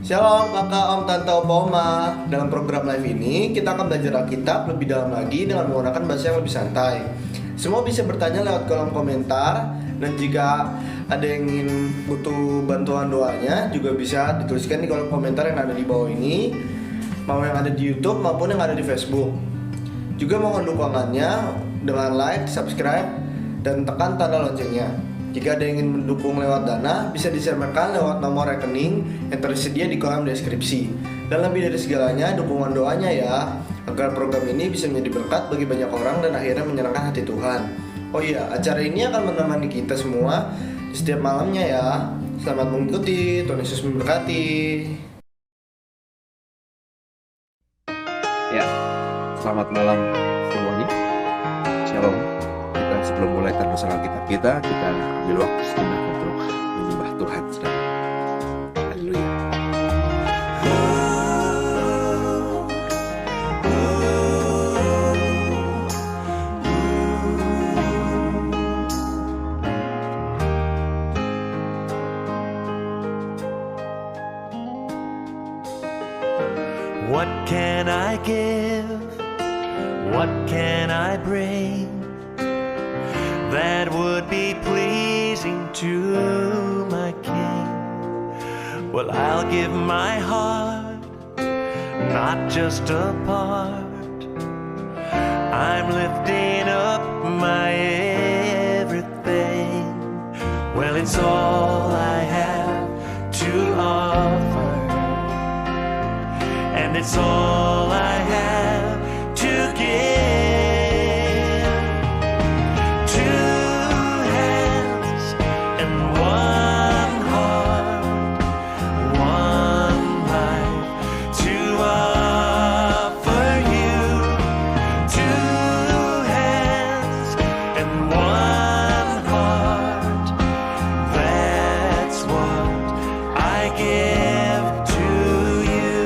Shalom kakak, om, tante, opa, oma. Dalam program live ini, kita akan belajar Alkitab lebih dalam lagi dengan menggunakan bahasa yang lebih santai. Semua bisa bertanya lewat kolom komentar. Dan jika ada yang ingin butuh bantuan doanya, juga bisa dituliskan di kolom komentar yang ada di bawah ini, mau yang ada di YouTube maupun yang ada di Facebook. Juga mohon dukungannya dengan like, subscribe, dan tekan tanda loncengnya. Jika ada yang ingin mendukung lewat dana, bisa disebarkan lewat nomor rekening yang tersedia di kolom deskripsi. Dan lebih dari segalanya, dukungan doanya ya, agar program ini bisa menjadi berkat bagi banyak orang dan akhirnya menyenangkan hati Tuhan. Oh iya, acara ini akan menemani kita semua di setiap malamnya ya. Selamat mengikuti, Tuhan Yesus memberkati. Ya, selamat malam semuanya. Shalom. Kita sebelum mulai teruskan Alkitab kita ambil waktu sejenak untuk menyembah Tuhan. Haleluya. What can I give? What can I bring that would be pleasing to my King? Well, I'll give my heart, not just a part. I'm lifting up my everything. Well, it's all I have to offer, and it's all I have to give. Two hands and one heart, one life to offer you. Two hands and one heart, that's what I give to you.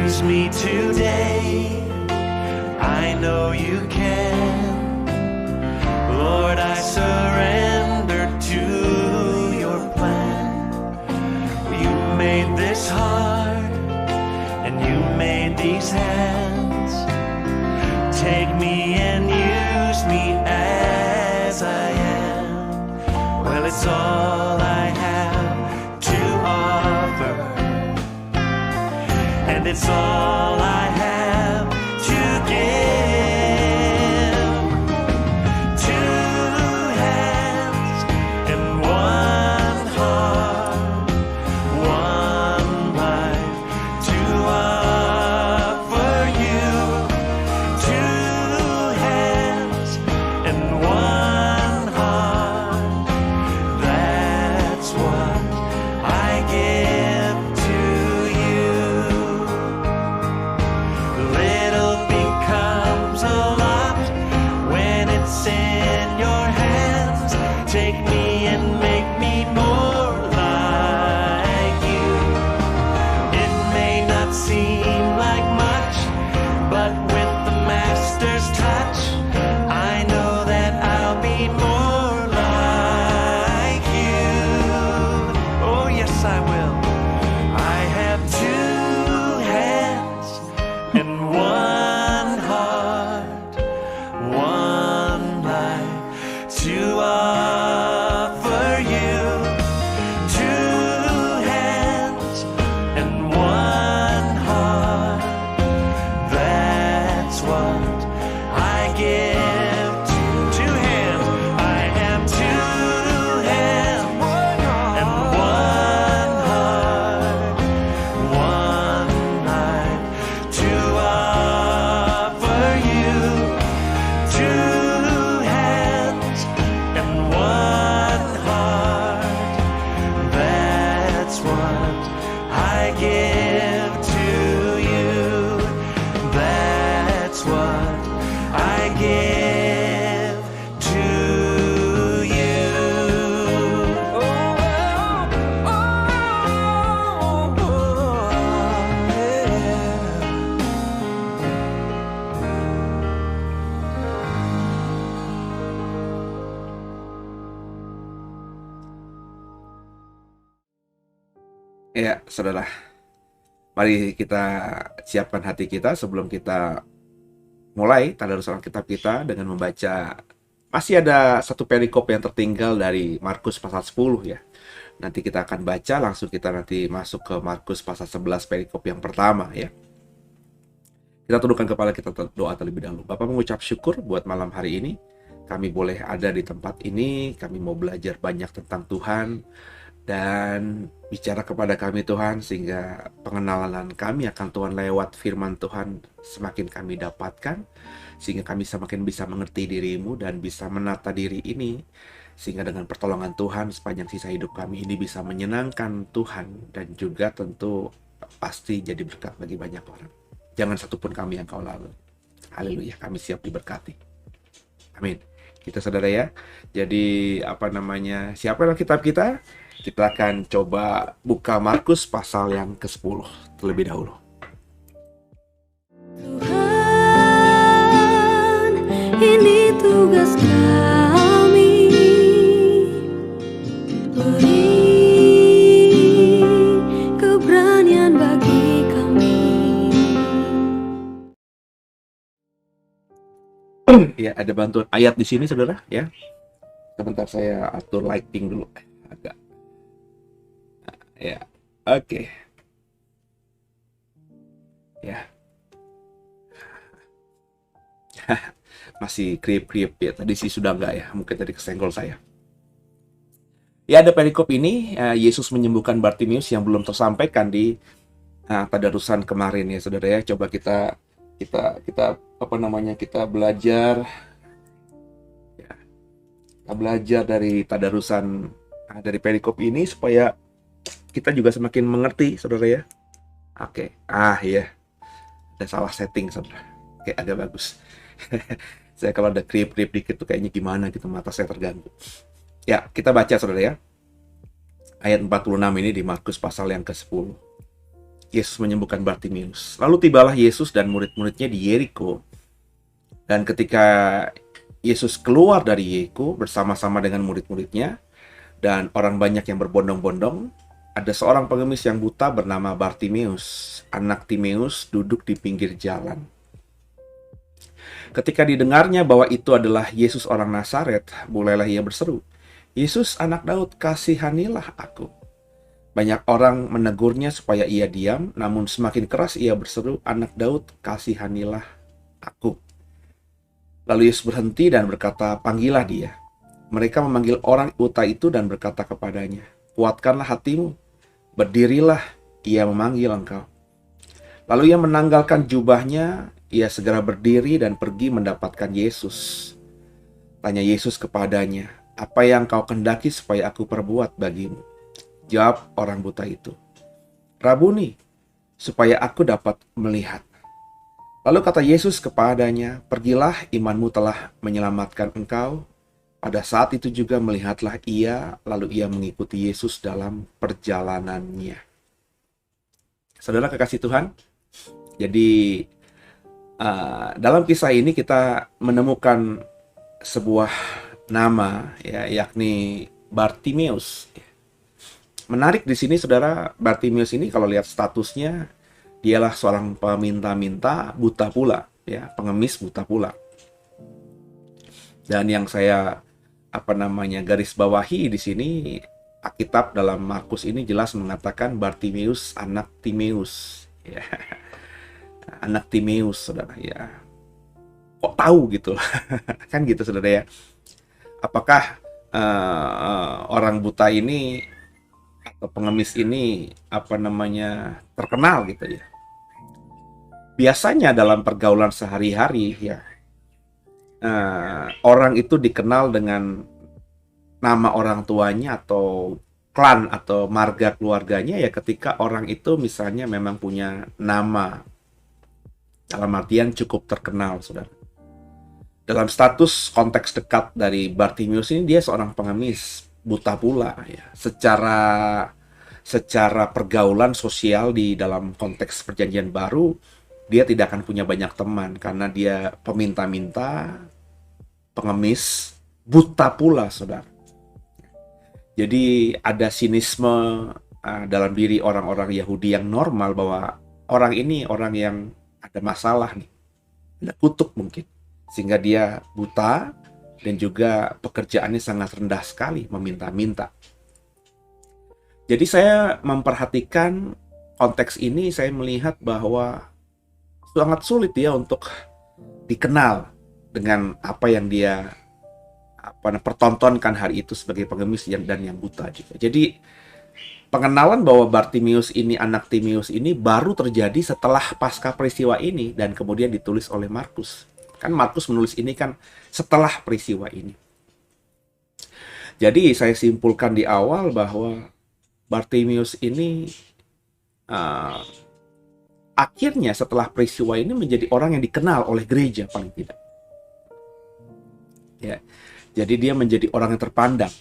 Use me today, I know you can. Lord, I surrender to your plan. You made this heart, and you made these hands. Take me and use me as I am. Well, it's all I have to offer, and it's all I have to give. Two hands and one heart, one life to offer you. Two hands and one heart, that's what I give to you. Little becomes a lot when it's in your hands. Take me and make me more like you. It may not seem like much, but with the Master's touch, I know that I'll be more like you. Oh, yes, I will. I have two hands and one heart, one life to offer you. Two hands and one heart, that's what I give to. Two hands, I have two hands and one heart, one life to offer you. Two hands and one Ya, saudara, mari kita siapkan hati kita sebelum kita mulai tadarus Alkitab kita dengan membaca. Masih ada satu perikop yang tertinggal dari Markus pasal 10 ya. Nanti kita akan baca, langsung kita nanti masuk ke Markus pasal 11 perikop yang pertama ya. Kita tundukkan kepala, kita doa terlebih dahulu. Bapak mengucap syukur buat malam hari ini. Kami boleh ada di tempat ini, kami mau belajar banyak tentang Tuhan. Dan bicara kepada kami Tuhan, sehingga pengenalan kami akan Tuhan lewat firman Tuhan semakin kami dapatkan, sehingga kami semakin bisa mengerti diri-Mu dan bisa menata diri ini, sehingga dengan pertolongan Tuhan sepanjang sisa hidup kami ini bisa menyenangkan Tuhan dan juga tentu pasti jadi berkat bagi banyak orang. Jangan satupun kami yang Kau lalui. Haleluya, kami siap diberkati. Amin. Kita saudara ya. Jadi siapkan kitab kita. Kita akan coba buka Markus pasal yang ke-10 terlebih dahulu. Tuhan, ini tugas kami, beri keberanian bagi kami. Ya, ada bantuan ayat di sini saudara ya. Sebentar saya atur lighting dulu. Agak. Ya, oke. Ya. Masih kriip-kriip ya. Tadi sih sudah enggak ya. Mungkin tadi kesenggol saya. Ya, ada perikop ini. Yesus menyembuhkan Bartimius yang belum tersampaikan di tadarusan kemarin ya saudara ya. Coba kita belajar. Ya. Kita belajar dari tadarusan dari perikop ini supaya kita juga semakin mengerti, saudara ya. Oke, ya, ada salah setting, saudara. Oke, agak bagus. Saya kalau ada krip-krip dikit tuh kayaknya gimana gitu, mata saya terganggu. Ya, kita baca, saudara ya. Ayat 46 ini di Markus pasal yang ke-10. Yesus menyembuhkan Bartimius. Lalu tibalah Yesus dan murid-muridnya di Yeriko. Dan ketika Yesus keluar dari Yeriko bersama-sama dengan murid-muridnya, dan orang banyak yang berbondong-bondong, ada seorang pengemis yang buta bernama Bartimius, anak Timeus, duduk di pinggir jalan. Ketika didengarnya bahwa itu adalah Yesus orang Nazaret, mulailah ia berseru, "Yesus anak Daud, kasihanilah aku." Banyak orang menegurnya supaya ia diam, namun semakin keras ia berseru, "Anak Daud, kasihanilah aku." Lalu Yesus berhenti dan berkata, "Panggillah dia." Mereka memanggil orang buta itu dan berkata kepadanya, "Kuatkanlah hatimu, berdirilah, ia memanggil engkau." Lalu ia menanggalkan jubahnya, ia segera berdiri dan pergi mendapatkan Yesus. Tanya Yesus kepadanya, "Apa yang kau kendaki supaya aku perbuat bagimu?" Jawab orang buta itu, "Rabuni, supaya aku dapat melihat." Lalu kata Yesus kepadanya, "Pergilah, imanmu telah menyelamatkan engkau." Pada saat itu juga melihatlah ia, lalu ia mengikuti Yesus dalam perjalanannya. Saudara kekasih Tuhan, jadi dalam kisah ini kita menemukan sebuah nama, ya, yakni Bartimius. Menarik di sini, saudara, Bartimius ini kalau lihat statusnya, dialah seorang peminta-minta buta pula, ya, pengemis buta pula. Dan yang saya garis bawahi di sini, Alkitab dalam Markus ini jelas mengatakan Bartimius anak Timeus, ya. Anak Timeus, saudara ya. Kok tahu gitu? Kan gitu, saudara ya. Apakah orang buta ini atau pengemis ini terkenal gitu ya? Biasanya dalam pergaulan sehari-hari ya, orang itu dikenal dengan nama orang tuanya atau klan atau marga keluarganya ya ketika orang itu misalnya memang punya nama dalam artian cukup terkenal, saudara. Dalam status konteks dekat dari Bartimius ini, dia seorang pengemis buta pula ya. Secara pergaulan sosial di dalam konteks perjanjian baru, dia tidak akan punya banyak teman karena dia peminta-minta, pengemis, buta pula, saudara. Jadi ada sinisme dalam diri orang-orang Yahudi yang normal bahwa orang ini orang yang ada masalah nih, ada kutuk mungkin, sehingga dia buta dan juga pekerjaannya sangat rendah sekali, meminta-minta. Jadi saya memperhatikan konteks ini, saya melihat bahwa sangat sulit dia untuk dikenal dengan apa yang dia pertontonkan hari itu sebagai pengemis dan yang buta juga. Jadi pengenalan bahwa Bartimius ini, anak Timeus ini baru terjadi setelah pasca peristiwa ini dan kemudian ditulis oleh Markus. Kan Markus menulis ini kan setelah peristiwa ini. Jadi saya simpulkan di awal bahwa Bartimius ini akhirnya setelah peristiwa ini menjadi orang yang dikenal oleh gereja paling tidak. Ya, jadi dia menjadi orang yang terpandang.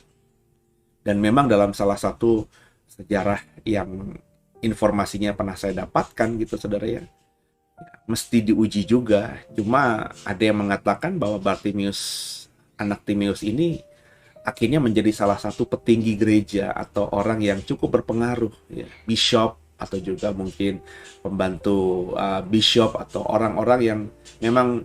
Dan memang dalam salah satu sejarah yang informasinya pernah saya dapatkan gitu saudara ya, mesti diuji juga. Cuma ada yang mengatakan bahwa Bartimius, anak Timeus ini akhirnya menjadi salah satu petinggi gereja atau orang yang cukup berpengaruh, ya, bishop atau juga mungkin pembantu bishop atau orang-orang yang memang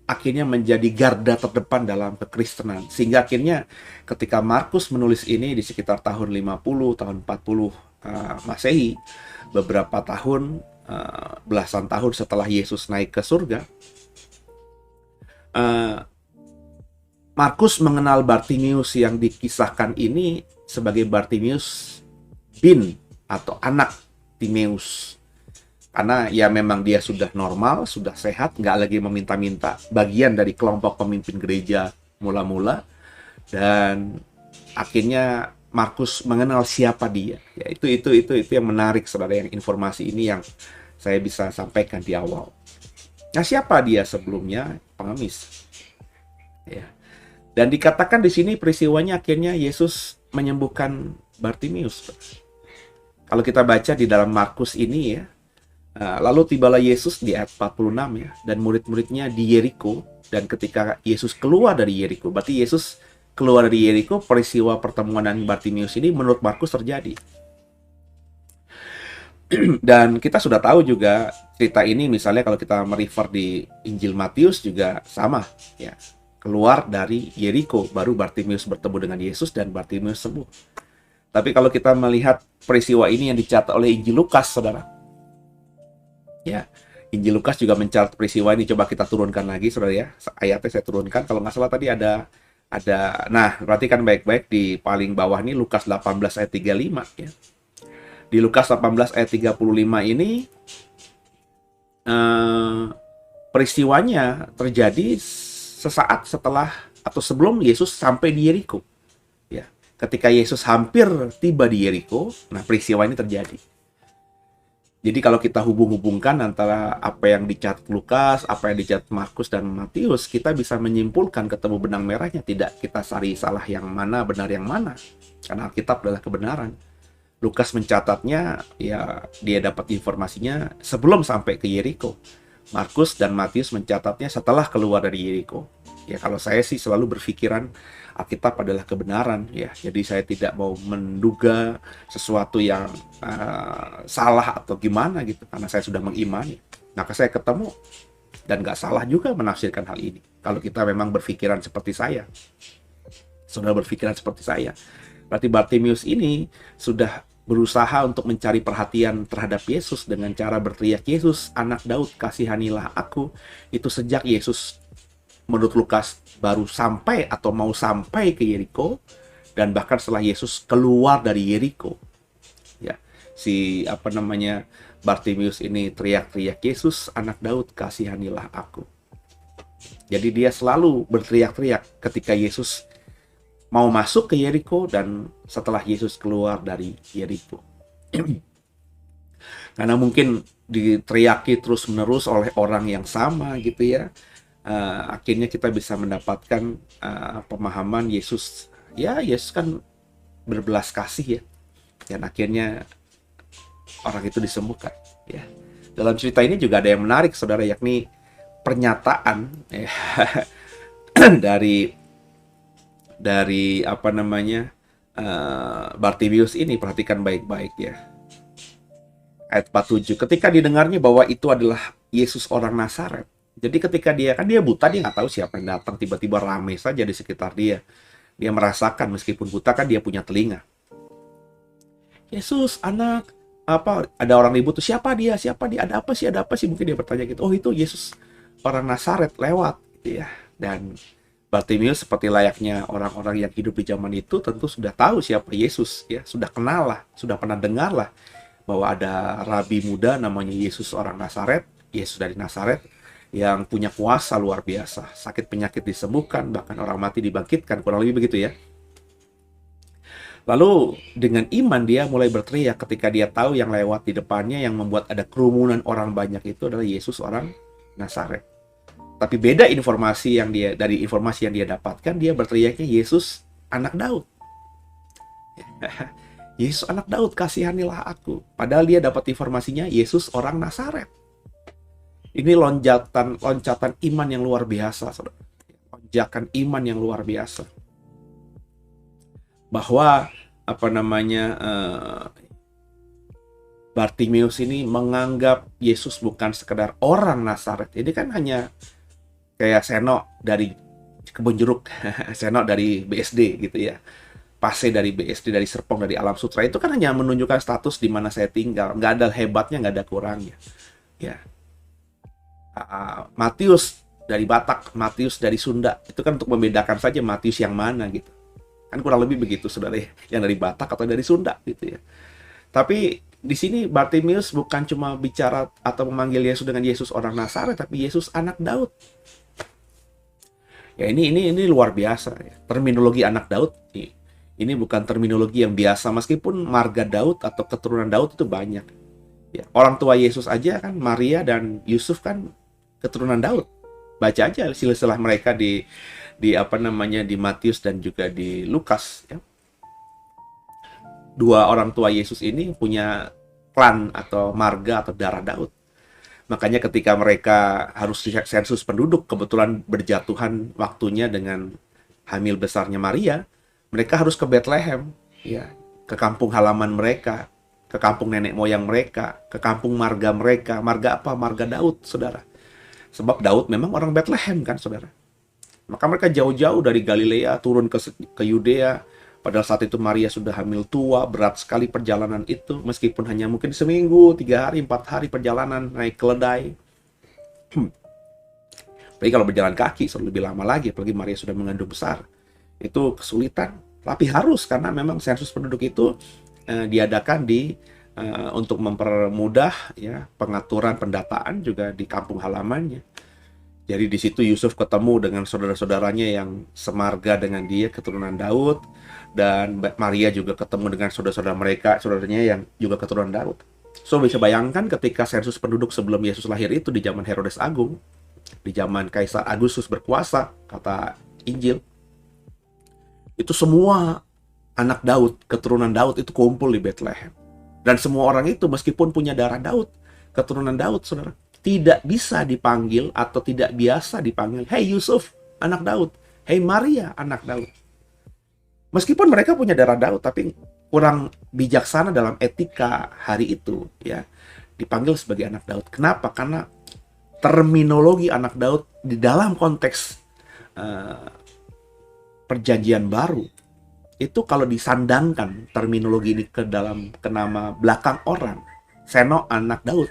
akhirnya menjadi garda terdepan dalam kekristenan. Sehingga akhirnya ketika Markus menulis ini di sekitar tahun 50, tahun 40 Masehi, beberapa tahun, belasan tahun setelah Yesus naik ke surga, Markus mengenal Bartimius yang dikisahkan ini sebagai Bartimius bin atau anak Timeus. Karena ya memang dia sudah normal, sudah sehat, nggak lagi meminta-minta, bagian dari kelompok pemimpin gereja mula-mula. Dan akhirnya Markus mengenal siapa dia. Ya, itu yang menarik saudara, yang informasi ini yang saya bisa sampaikan di awal. Nah, siapa dia sebelumnya? Pengemis. Ya. Dan dikatakan di sini peristiwanya akhirnya Yesus menyembuhkan Bartimius. Kalau kita baca di dalam Markus ini ya, lalu tibalah Yesus di ayat 46 ya, dan murid-muridnya di Yeriko. Dan ketika Yesus keluar dari Yeriko, berarti Yesus keluar dari Yeriko, peristiwa pertemuan dengan Bartimius ini menurut Markus terjadi. Dan kita sudah tahu juga cerita ini, misalnya kalau kita merefer di Injil Matius juga sama ya. Keluar dari Yeriko, baru Bartimius bertemu dengan Yesus dan Bartimius sembuh. Tapi kalau kita melihat peristiwa ini yang dicatat oleh Injil Lukas, saudara, ya, Injil Lukas juga mencatat peristiwa ini. Coba kita turunkan lagi, saudara ya. Ayatnya saya turunkan. Kalau nggak salah tadi ada. Nah, perhatikan baik-baik di paling bawah ini Lukas 18 ayat 35 ya. Di Lukas 18 ayat 35 ini peristiwanya terjadi sesaat setelah atau sebelum Yesus sampai di Yeriko. Ya, ketika Yesus hampir tiba di Yeriko, nah peristiwa ini terjadi. Jadi kalau kita hubung-hubungkan antara apa yang dicatat Lukas, apa yang dicatat Markus dan Matius, kita bisa menyimpulkan ketemu benang merahnya. Tidak kita cari salah yang mana, benar yang mana. Karena Alkitab adalah kebenaran. Lukas mencatatnya, ya dia dapat informasinya sebelum sampai ke Yeriko. Markus dan Matius mencatatnya setelah keluar dari Yeriko. Ya kalau saya sih selalu berpikiran Alkitab adalah kebenaran ya. Jadi saya tidak mau menduga sesuatu yang salah atau gimana gitu, karena saya sudah mengimani. Maka saya ketemu dan nggak salah juga menafsirkan hal ini. Kalau kita memang berpikiran seperti saya, saudara berpikiran seperti saya, berarti Bartimius ini sudah berusaha untuk mencari perhatian terhadap Yesus dengan cara berteriak, "Yesus, anak Daud, kasihanilah aku." Itu sejak Yesus, menurut Lukas, baru sampai atau mau sampai ke Yeriko, dan bahkan setelah Yesus keluar dari Yeriko. Ya, si Bartimius ini teriak-teriak, "Yesus, anak Daud, kasihanilah aku." Jadi dia selalu berteriak-teriak ketika Yesus mau masuk ke Yeriko dan setelah Yesus keluar dari Yeriko. Karena mungkin diteriaki terus-menerus oleh orang yang sama gitu ya. Akhirnya kita bisa mendapatkan pemahaman Yesus. Ya, Yesus kan berbelas kasih ya. Dan akhirnya orang itu disembuhkan ya. Dalam cerita ini juga ada yang menarik saudara, yakni pernyataan ya, dari Bartimius ini, perhatikan baik-baik ya. Ayat 47, ketika didengarnya bahwa itu adalah Yesus orang Nazaret. Jadi ketika dia buta, dia nggak tahu siapa yang datang, tiba-tiba ramai saja di sekitar dia. Dia merasakan meskipun buta kan dia punya telinga. Yesus anak apa, ada orang ribut tuh, siapa dia, ada apa sih, mungkin dia bertanya gitu. Oh, itu Yesus orang Nazaret lewat gitu ya. Dan Bartimius seperti layaknya orang-orang yang hidup di zaman itu tentu sudah tahu siapa Yesus ya, sudah kenal lah, sudah pernah dengar lah bahwa ada rabi muda namanya Yesus orang Nazaret, Yesus dari Nazaret yang punya kuasa luar biasa, sakit penyakit disembuhkan, bahkan orang mati dibangkitkan, kurang lebih begitu ya. Lalu dengan iman dia mulai berteriak ketika dia tahu yang lewat di depannya yang membuat ada kerumunan orang banyak itu adalah Yesus orang Nazaret. Tapi beda informasi yang dari informasi yang dia dapatkan, dia berteriaknya Yesus anak Daud. Yesus anak Daud, kasihanilah aku. Padahal dia dapat informasinya Yesus orang Nazaret. Ini loncatan iman yang luar biasa, saudara. Lonjakan iman yang luar biasa. Bahwa Bartimius ini menganggap Yesus bukan sekedar orang Nazaret. Ini kan hanya kayak Seno dari Kebun Jeruk, Seno dari BSD gitu ya. Pase dari BSD, dari Serpong, dari Alam Sutra, itu kan hanya menunjukkan status di mana saya tinggal. Nggak ada hebatnya, nggak ada kurangnya. Ya. Matius dari Batak, Matius dari Sunda, itu kan untuk membedakan saja Matius yang mana gitu. Kan kurang lebih begitu, saudara, yang dari Batak atau dari Sunda gitu ya. Tapi di sini Bartimius bukan cuma bicara atau memanggil Yesus dengan Yesus orang Nazaret, tapi Yesus anak Daud. Ya ini luar biasa ya. Terminologi anak Daud ini bukan terminologi yang biasa, meskipun marga Daud atau keturunan Daud itu banyak. Ya, orang tua Yesus aja kan Maria dan Yusuf kan keturunan Daud. Baca aja silsilah mereka di Matius dan juga di Lukas ya. Dua orang tua Yesus ini punya klan atau marga atau darah Daud. Makanya ketika mereka harus sensus penduduk, kebetulan berjatuhan waktunya dengan hamil besarnya Maria, mereka harus ke Bethlehem, ya, ke kampung halaman mereka, ke kampung nenek moyang mereka, ke kampung marga mereka. Marga apa? Marga Daud, saudara. Sebab Daud memang orang Bethlehem kan, saudara. Maka mereka jauh-jauh dari Galilea turun ke Yudea. Padahal saat itu Maria sudah hamil tua, berat sekali perjalanan itu. Meskipun hanya mungkin seminggu, 3 hari, 4 hari perjalanan naik keledai. Apalagi kalau berjalan kaki, lebih lama lagi. Apalagi Maria sudah mengandung besar. Itu kesulitan, tapi harus karena memang sensus penduduk itu diadakan untuk mempermudah ya pengaturan pendataan juga di kampung halamannya. Jadi di situ Yusuf ketemu dengan saudara-saudaranya yang semarga dengan dia, keturunan Daud, dan Maria juga ketemu dengan saudara-saudara mereka, saudaranya yang juga keturunan Daud. So bisa bayangkan ketika sensus penduduk sebelum Yesus lahir itu di zaman Herodes Agung, di zaman Kaisar Agustus berkuasa, kata Injil, itu semua anak Daud, keturunan Daud itu kumpul di Bethlehem. Dan semua orang itu meskipun punya darah Daud, keturunan Daud, saudara, tidak bisa dipanggil atau tidak biasa dipanggil, "Hei Yusuf, anak Daud. Hei Maria, anak Daud." Meskipun mereka punya darah Daud, tapi kurang bijaksana dalam etika hari itu, ya, dipanggil sebagai anak Daud. Kenapa? Karena terminologi anak Daud di dalam konteks Perjanjian Baru itu kalau disandangkan terminologi ini ke nama belakang orang, Seno anak Daud,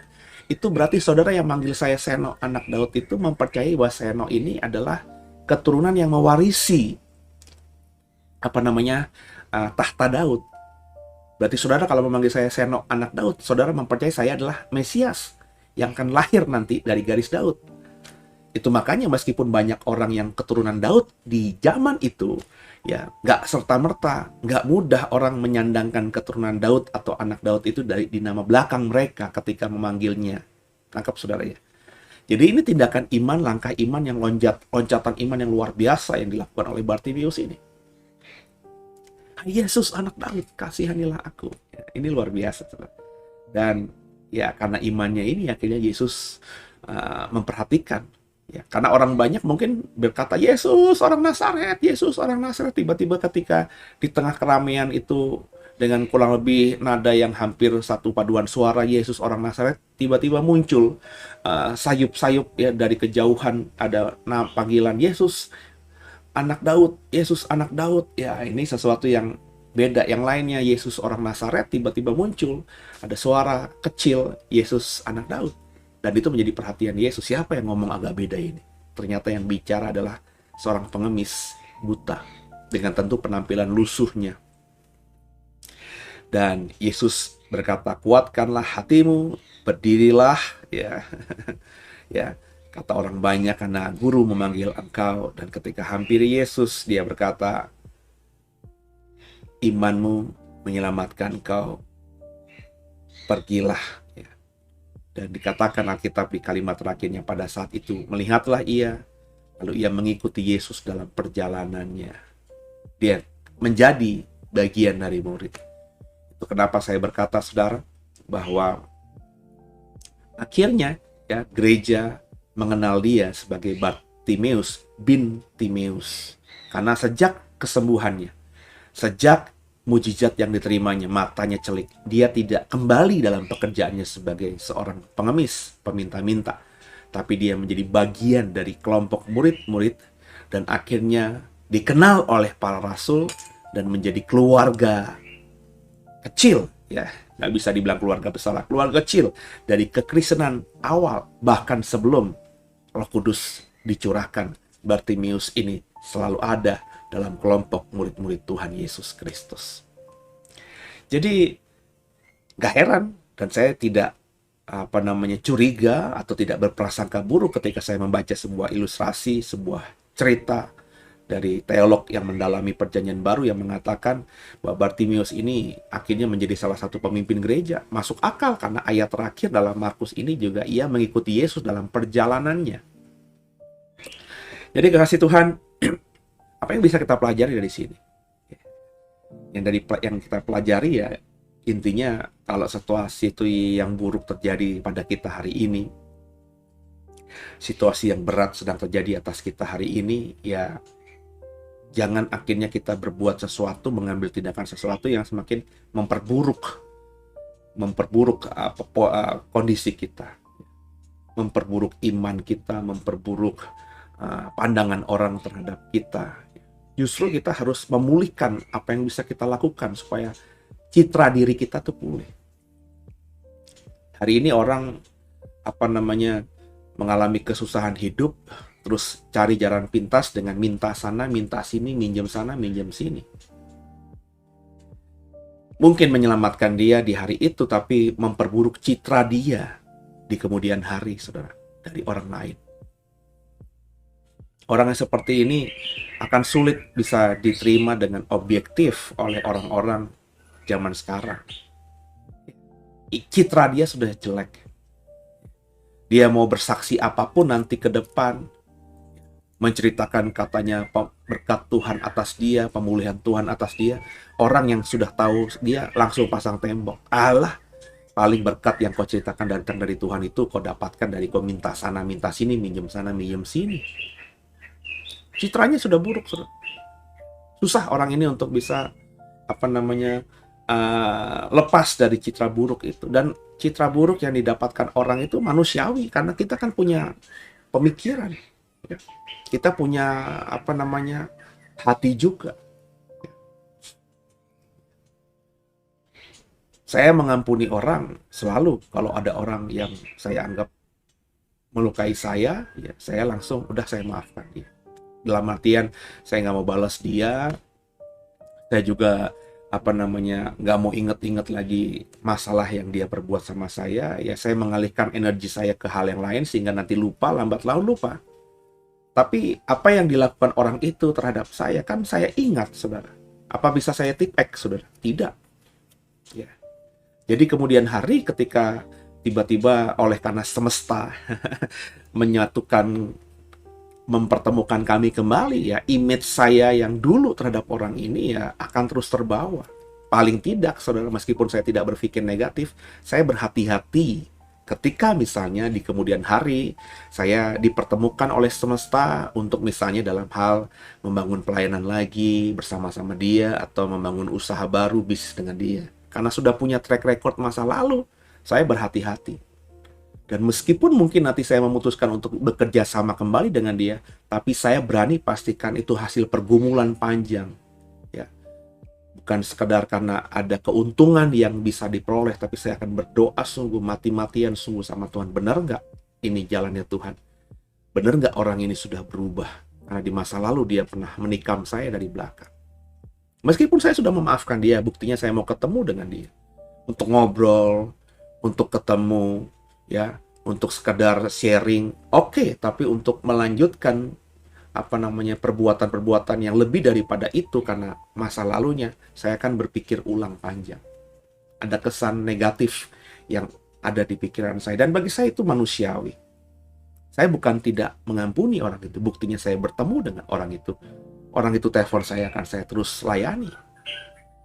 itu berarti saudara yang manggil saya Seno anak Daud itu mempercayai bahwa Seno ini adalah keturunan yang mewarisi tahta Daud. Berarti saudara kalau memanggil saya Seno anak Daud, saudara mempercayai saya adalah Mesias yang akan lahir nanti dari garis Daud. Itu makanya meskipun banyak orang yang keturunan Daud di zaman itu, ya nggak serta-merta, nggak mudah orang menyandangkan keturunan Daud atau anak Daud itu di nama belakang mereka ketika memanggilnya. Tangkap saudara ya. Jadi ini tindakan iman, langkah iman yang loncatan iman yang luar biasa yang dilakukan oleh Bartimius ini. Yesus anak Daud, kasihanilah aku. Ya, ini luar biasa, saudara. Dan ya karena imannya ini akhirnya Yesus memperhatikan Ya, karena orang banyak mungkin berkata, Yesus orang Nazaret, Yesus orang Nazaret. Tiba-tiba ketika di tengah keramaian itu dengan kurang lebih nada yang hampir satu paduan suara, Yesus orang Nazaret, tiba-tiba muncul sayup-sayup ya dari kejauhan, ada panggilan Yesus anak Daud, Yesus anak Daud. Ya, ini sesuatu yang beda. Yang lainnya Yesus orang Nazaret, tiba-tiba muncul ada suara kecil, Yesus anak Daud. Dan itu menjadi perhatian Yesus. Siapa yang ngomong agak beda ini? Ternyata yang bicara adalah seorang pengemis buta dengan tentu penampilan lusuhnya. Dan Yesus berkata, kuatkanlah hatimu, berdirilah, ya. Ya, kata orang banyak karena guru memanggil engkau. Dan ketika hampiri Yesus, dia berkata, imanmu menyelamatkan engkau, pergilah. Dan dikatakan Alkitab di kalimat terakhirnya, pada saat itu melihatlah ia, lalu ia mengikuti Yesus dalam perjalanannya. Dia menjadi bagian dari murid. Itu kenapa saya berkata, saudara, bahwa akhirnya ya gereja mengenal dia sebagai Bartimeus bin Timeus. Karena sejak kesembuhannya, sejak mujizat yang diterimanya, matanya celik, dia tidak kembali dalam pekerjaannya sebagai seorang pengemis, peminta-minta, tapi dia menjadi bagian dari kelompok murid-murid dan akhirnya dikenal oleh para rasul dan menjadi keluarga kecil, ya nggak bisa dibilang keluarga besar, keluarga kecil dari kekristenan awal, bahkan sebelum Roh Kudus dicurahkan. Bartimeus ini selalu ada dalam kelompok murid-murid Tuhan Yesus Kristus. Jadi gak heran, dan saya tidak curiga atau tidak berprasangka buruk ketika saya membaca sebuah ilustrasi, sebuah cerita dari teolog yang mendalami Perjanjian Baru yang mengatakan bahwa Bartimeus ini akhirnya menjadi salah satu pemimpin gereja. Masuk akal karena ayat terakhir dalam Markus ini juga ia mengikuti Yesus dalam perjalanannya. Jadi kasih Tuhan, apa yang bisa kita pelajari dari sini? Yang kita pelajari ya intinya, kalau situasi itu yang buruk terjadi pada kita hari ini, situasi yang berat sedang terjadi atas kita hari ini, ya jangan akhirnya kita berbuat sesuatu, mengambil tindakan sesuatu yang semakin memperburuk kondisi kita, memperburuk iman kita, memperburuk pandangan orang terhadap kita. Justru kita harus memulihkan apa yang bisa kita lakukan supaya citra diri kita tuh pulih. Hari ini orang mengalami kesusahan hidup, terus cari jalan pintas dengan minta sana, minta sini, minjem sana, minjem sini. Mungkin menyelamatkan dia di hari itu, tapi memperburuk citra dia di kemudian hari, saudara, dari orang lain. Orang yang seperti ini akan sulit bisa diterima dengan objektif oleh orang-orang zaman sekarang. Citra dia sudah jelek. Dia mau bersaksi apapun nanti ke depan, menceritakan katanya berkat Tuhan atas dia, pemulihan Tuhan atas dia, orang yang sudah tahu dia langsung pasang tembok. Allah, paling berkat yang kau ceritakan datang dari Tuhan itu kau dapatkan dari kau minta sana, minta sini, minjem sana, minjem sini. Citranya sudah buruk, saudara. Susah orang ini untuk bisa lepas dari citra buruk itu. Dan citra buruk yang didapatkan orang itu manusiawi, karena kita kan punya pemikiran, ya. Kita punya hati juga. Saya mengampuni orang selalu kalau ada orang yang saya anggap melukai saya, ya saya langsung saya maafkan dia. Dalam artian saya nggak mau balas dia, saya juga nggak mau inget-inget lagi masalah yang dia perbuat sama saya, ya saya mengalihkan energi saya ke hal yang lain sehingga nanti lambat laun lupa. Tapi apa yang dilakukan orang itu terhadap saya kan saya ingat, saudara. Apa bisa saya tipek, saudara? Tidak. Ya. Jadi kemudian hari ketika tiba-tiba oleh karena semesta mempertemukan kami kembali, ya image saya yang dulu terhadap orang ini ya akan terus terbawa. Paling tidak, saudara, meskipun saya tidak berpikir negatif, saya berhati-hati ketika misalnya di kemudian hari saya dipertemukan oleh semesta untuk misalnya dalam hal membangun pelayanan lagi bersama-sama dia atau membangun usaha baru bisnis dengan dia. Karena sudah punya track record masa lalu, saya berhati-hati. Dan meskipun mungkin nanti saya memutuskan untuk bekerja sama kembali dengan dia, tapi saya berani pastikan itu hasil pergumulan panjang. Ya. Bukan sekedar karena ada keuntungan yang bisa diperoleh, tapi saya akan berdoa sungguh mati-matian sungguh sama Tuhan. Benar nggak ini jalannya Tuhan? Benar nggak orang ini sudah berubah? Karena di masa lalu dia pernah menikam saya dari belakang. Meskipun saya sudah memaafkan dia, buktinya saya mau ketemu dengan dia. Untuk ngobrol, untuk ketemu, ya, untuk sekedar sharing, oke, tapi untuk melanjutkan perbuatan-perbuatan yang lebih daripada itu karena masa lalunya, saya akan berpikir ulang panjang. Ada kesan negatif yang ada di pikiran saya, dan bagi saya itu manusiawi. Saya bukan tidak mengampuni orang itu, buktinya saya bertemu dengan orang itu. Orang itu telepon saya, akan saya terus layani.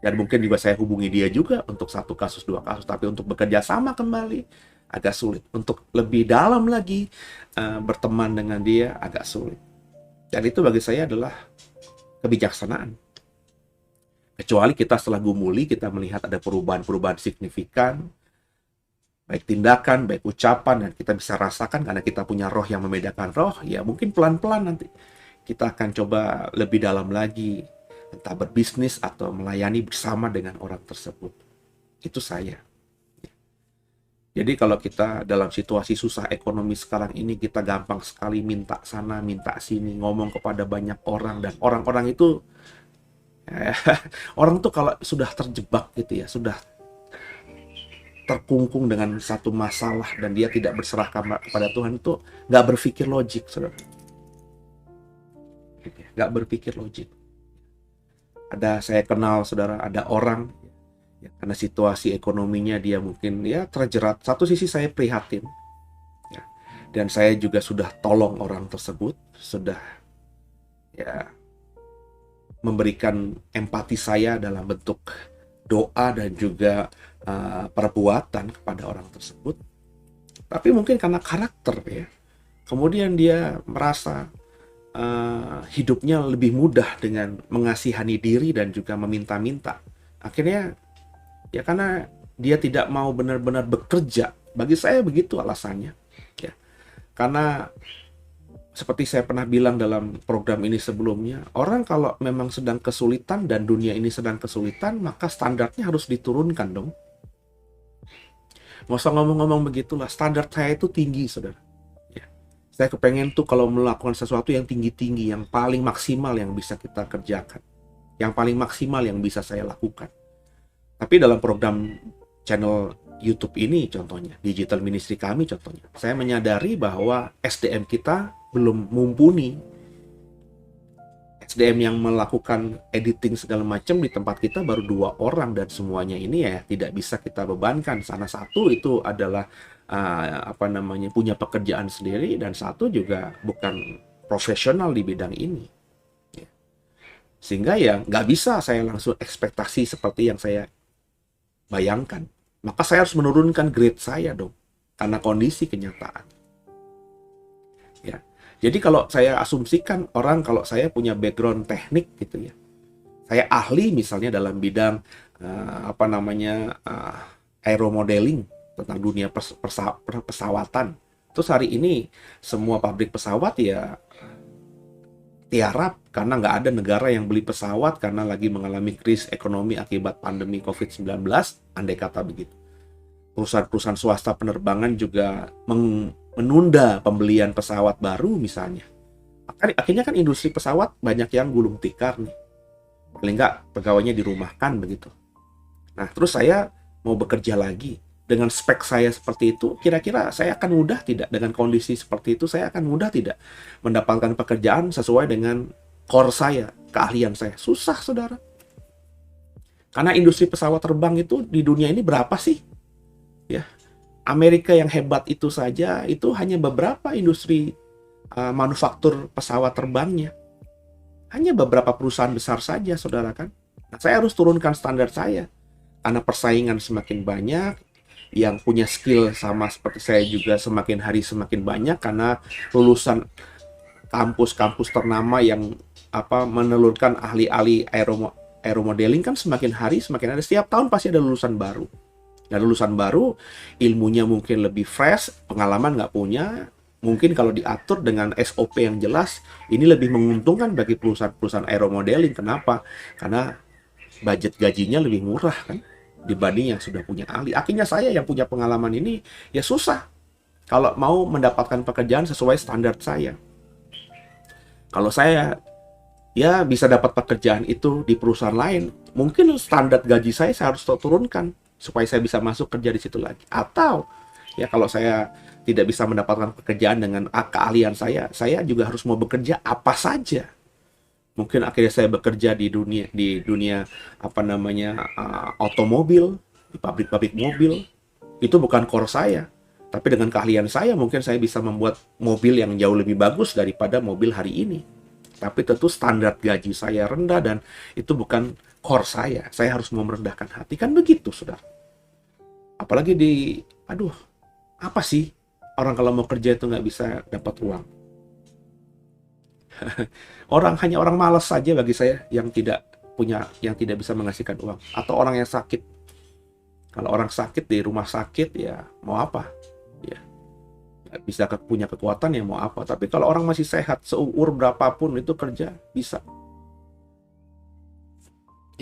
Dan mungkin juga saya hubungi dia juga untuk 1 kasus, 2 kasus, tapi untuk bekerja sama kembali agak sulit. Untuk lebih dalam lagi berteman dengan dia agak sulit. Dan itu bagi saya adalah kebijaksanaan. Kecuali kita setelah gumuli, kita melihat ada perubahan-perubahan signifikan, baik tindakan, baik ucapan, dan kita bisa rasakan karena kita punya roh yang membedakan roh, ya mungkin pelan-pelan nanti kita akan coba lebih dalam lagi, entah berbisnis atau melayani bersama dengan orang tersebut. Itu saya. Jadi kalau kita dalam situasi susah ekonomi sekarang ini, kita gampang sekali minta sana, minta sini, ngomong kepada banyak orang, dan orang-orang itu, orang tuh kalau sudah terjebak gitu ya, sudah terkungkung dengan satu masalah dan dia tidak berserah kepada Tuhan, itu nggak berpikir logik, saudara. Nggak berpikir logik. Saya kenal, saudara, ada orang ya, karena situasi ekonominya dia mungkin ya terjerat. Satu sisi saya prihatin, ya, dan saya juga sudah tolong orang tersebut, sudah ya memberikan empati saya dalam bentuk doa dan juga perbuatan kepada orang tersebut. Tapi mungkin karena karakter ya, kemudian dia merasa hidupnya lebih mudah dengan mengasihani diri dan juga meminta-minta. Akhirnya ya karena dia tidak mau benar-benar bekerja. Bagi saya begitu alasannya. Ya. Karena seperti saya pernah bilang dalam program ini sebelumnya, orang kalau memang sedang kesulitan dan dunia ini sedang kesulitan, maka standarnya harus diturunkan dong. Nggak usah ngomong-ngomong begitulah, standar saya itu tinggi, saudara. Saya kepengen tuh kalau melakukan sesuatu yang tinggi-tinggi, yang paling maksimal yang bisa kita kerjakan. Yang paling maksimal yang bisa saya lakukan. Tapi dalam program channel YouTube ini contohnya, digital ministry kami contohnya, saya menyadari bahwa SDM kita belum mumpuni. SDM yang melakukan editing segala macam di tempat kita baru 2 orang, dan semuanya ini ya tidak bisa kita bebankan. Sana satu itu adalah punya pekerjaan sendiri, dan satu juga bukan profesional di bidang ini. Ya. Sehingga ya nggak bisa saya langsung ekspektasi seperti yang saya bayangkan. Maka saya harus menurunkan grade saya dong, karena kondisi kenyataan. Ya. Jadi kalau saya asumsikan orang, kalau saya punya background teknik gitu ya, saya ahli misalnya dalam bidang aeromodeling, tentang dunia pesawatan. Terus hari ini semua pabrik pesawat ya tiarap karena nggak ada negara yang beli pesawat karena lagi mengalami krisis ekonomi akibat pandemi COVID-19, andai kata begitu. Perusahaan-perusahaan swasta penerbangan juga menunda pembelian pesawat baru misalnya. Akhirnya kan industri pesawat banyak yang gulung tikar nih. Paling nggak pegawainya dirumahkan begitu. Nah terus saya mau bekerja lagi. Dengan spek saya seperti itu, kira-kira saya akan mudah tidak? Dengan kondisi seperti itu, saya akan mudah tidak mendapatkan pekerjaan sesuai dengan core saya, keahlian saya? Susah, saudara. Karena industri pesawat terbang itu di dunia ini berapa sih? Ya, Amerika yang hebat itu saja, itu hanya beberapa industri manufaktur pesawat terbangnya. Hanya beberapa perusahaan besar saja, saudara kan? Nah, saya harus turunkan standar saya. Karena persaingan semakin banyak, yang punya skill sama seperti saya juga semakin hari semakin banyak, karena lulusan kampus-kampus ternama yang menelurkan ahli-ahli aeromodeling kan semakin hari semakin ada. Setiap tahun pasti ada lulusan baru. Nah, lulusan baru ilmunya mungkin lebih fresh, pengalaman nggak punya. Mungkin kalau diatur dengan SOP yang jelas, ini lebih menguntungkan bagi perusahaan-perusahaan aeromodeling. Kenapa? Karena budget gajinya lebih murah kan dibanding yang sudah punya ahli. Akhirnya saya yang punya pengalaman ini ya susah kalau mau mendapatkan pekerjaan sesuai standar saya. Kalau saya ya bisa dapat pekerjaan itu di perusahaan lain, mungkin standar gaji saya harus turunkan supaya saya bisa masuk kerja di situ lagi. Atau ya kalau saya tidak bisa mendapatkan pekerjaan dengan keahlian saya juga harus mau bekerja apa saja. Mungkin akhirnya saya bekerja di dunia otomobil, di pabrik-pabrik mobil. Itu bukan core saya, tapi dengan keahlian saya mungkin saya bisa membuat mobil yang jauh lebih bagus daripada mobil hari ini. Tapi tentu standar gaji saya rendah dan itu bukan core saya. Saya harus mau merendahkan hati, kan begitu, saudara. Apalagi apa sih orang kalau mau kerja itu nggak bisa dapat uang? Hanya orang malas saja bagi saya yang tidak bisa menghasilkan uang, atau orang yang sakit. Kalau orang sakit di rumah sakit ya mau apa? Ya nggak bisa punya kekuatan ya mau apa? Tapi kalau orang masih sehat, seumur berapapun itu kerja bisa.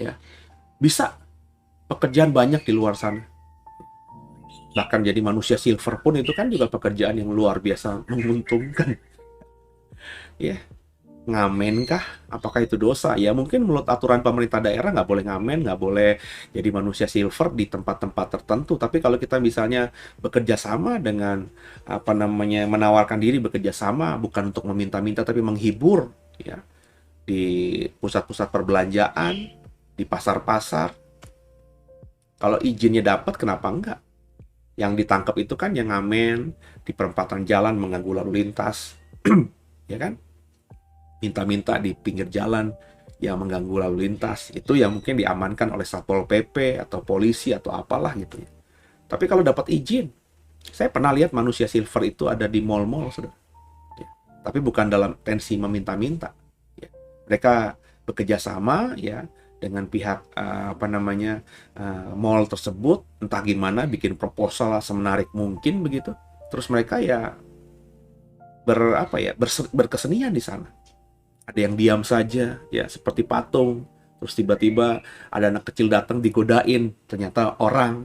Ya bisa, pekerjaan banyak di luar sana. Bahkan jadi manusia silver pun itu kan juga pekerjaan yang luar biasa menguntungkan. Ya. Ngamen kah? Apakah itu dosa? Ya mungkin menurut aturan pemerintah daerah nggak boleh ngamen, nggak boleh jadi manusia silver di tempat-tempat tertentu. Tapi kalau kita misalnya bekerja sama dengan menawarkan diri bekerja sama bukan untuk meminta-minta tapi menghibur, ya, di pusat-pusat perbelanjaan, di pasar-pasar. Kalau izinnya dapat, kenapa enggak? Yang ditangkap itu kan yang ngamen di perempatan jalan mengganggu lalu lintas, ya kan? Minta-minta di pinggir jalan yang mengganggu lalu lintas, itu yang mungkin diamankan oleh Satpol PP atau polisi atau apalah gitu ya. Tapi kalau dapat izin, saya pernah lihat manusia silver itu ada di mall-mall, saudara. Ya. Tapi bukan dalam tensi meminta-minta. Ya. Mereka bekerja sama ya dengan pihak mall tersebut, entah gimana bikin proposal semenarik mungkin begitu. Terus mereka ya berkesenian di sana. Ada yang diam saja, ya seperti patung. Terus tiba-tiba ada anak kecil datang digodain, ternyata orang.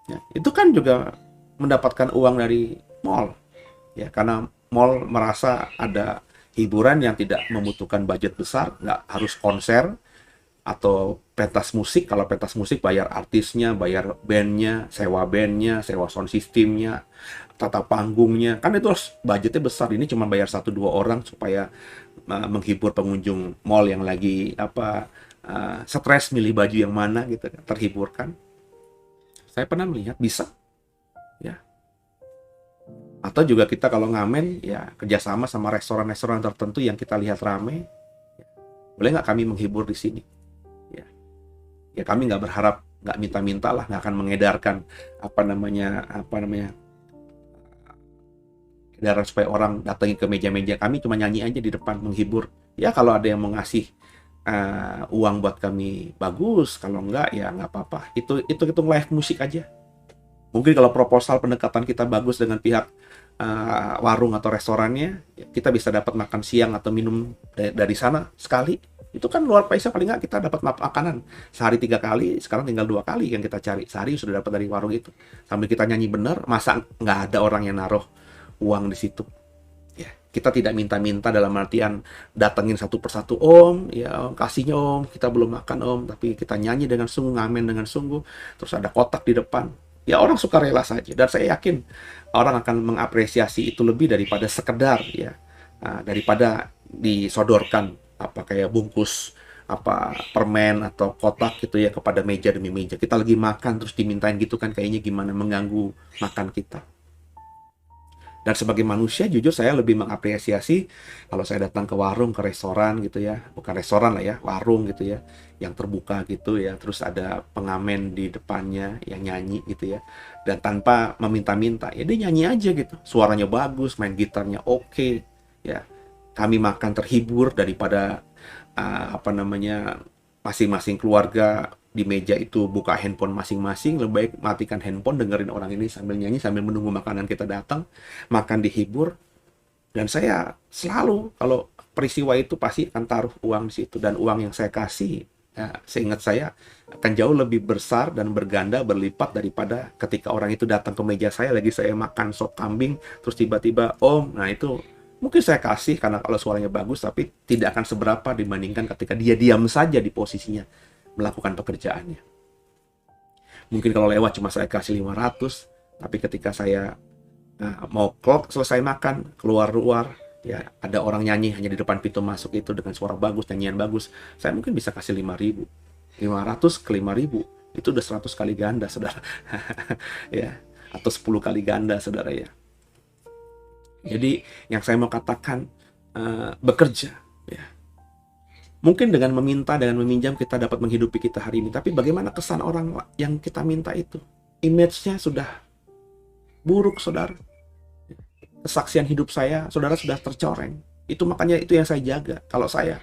Ya, itu kan juga mendapatkan uang dari mall. Ya, karena mall merasa ada hiburan yang tidak membutuhkan budget besar, nggak harus konser atau pentas musik. Kalau pentas musik bayar artisnya, bayar bandnya, sewa sound systemnya, tata panggungnya, kan itu harus budgetnya besar. Ini cuma bayar 1-2 orang supaya menghibur pengunjung mall yang lagi stres milih baju yang mana gitu, terhiburkan. Saya pernah melihat bisa, ya. Atau juga kita kalau ngamen ya kerjasama sama restoran-restoran tertentu yang kita lihat rame, ya. Boleh nggak kami menghibur di sini? Ya kami nggak berharap, nggak minta-minta lah, nggak akan mengedarkan edaran supaya orang datangin ke meja-meja kami, cuma nyanyi aja di depan menghibur. Ya kalau ada yang mau ngasih uang buat kami bagus, kalau enggak ya nggak apa-apa. Itu live musik aja. Mungkin kalau proposal pendekatan kita bagus dengan pihak warung atau restorannya, ya kita bisa dapat makan siang atau minum dari sana sekali. Itu kan luar biasa, paling nggak kita dapat makanan sehari 3 kali, sekarang tinggal 2 kali yang kita cari. Sehari sudah dapat dari warung itu. Sambil kita nyanyi bener, masa nggak ada orang yang naruh uang di situ? Ya, kita tidak minta-minta dalam artian datengin satu persatu, om, ya om, kasihnya om, kita belum makan om, tapi kita nyanyi dengan sungguh, ngamen dengan sungguh, terus ada kotak di depan. Ya orang suka rela saja, dan saya yakin orang akan mengapresiasi itu lebih daripada sekedar ya, daripada disodorkan kayak bungkus permen atau kotak gitu ya kepada meja demi meja. Kita lagi makan terus dimintain gitu kan, kayaknya gimana, mengganggu makan kita. Dan sebagai manusia jujur saya lebih mengapresiasi kalau saya datang ke warung, ke restoran gitu ya. Bukan restoran lah ya, warung gitu ya. Yang terbuka gitu ya. Terus ada pengamen di depannya yang nyanyi gitu ya. Dan tanpa meminta-minta, ya dia nyanyi aja gitu. Suaranya bagus, main gitarnya oke. Ya, kami makan terhibur daripada masing-masing keluarga di meja itu buka handphone masing-masing. Lebih baik matikan handphone, dengerin orang ini sambil nyanyi, sambil menunggu makanan kita datang, makan dihibur. Dan saya selalu kalau peristiwa itu pasti akan taruh uang di situ, dan uang yang saya kasih, ya, seingat saya akan jauh lebih besar dan berganda berlipat daripada ketika orang itu datang ke meja saya lagi saya makan sop kambing, terus tiba-tiba om, nah itu mungkin saya kasih karena kalau suaranya bagus, tapi tidak akan seberapa dibandingkan ketika dia diam saja di posisinya melakukan pekerjaannya. Mungkin kalau lewat cuma saya kasih 500, tapi ketika saya mau selesai makan, keluar ya ada orang nyanyi hanya di depan pintu masuk itu dengan suara bagus, nyanyian bagus, saya mungkin bisa kasih 5.000. 500 ke 5.000 itu udah 100 kali ganda, saudara. Ya, atau 10 kali ganda, saudara ya. Jadi yang saya mau katakan, bekerja ya. Mungkin dengan meminta, dengan meminjam kita dapat menghidupi kita hari ini. Tapi bagaimana kesan orang yang kita minta itu? Image-nya sudah buruk, saudara. Kesaksian hidup saya, saudara, sudah tercoreng. Itu makanya itu yang saya jaga. Kalau saya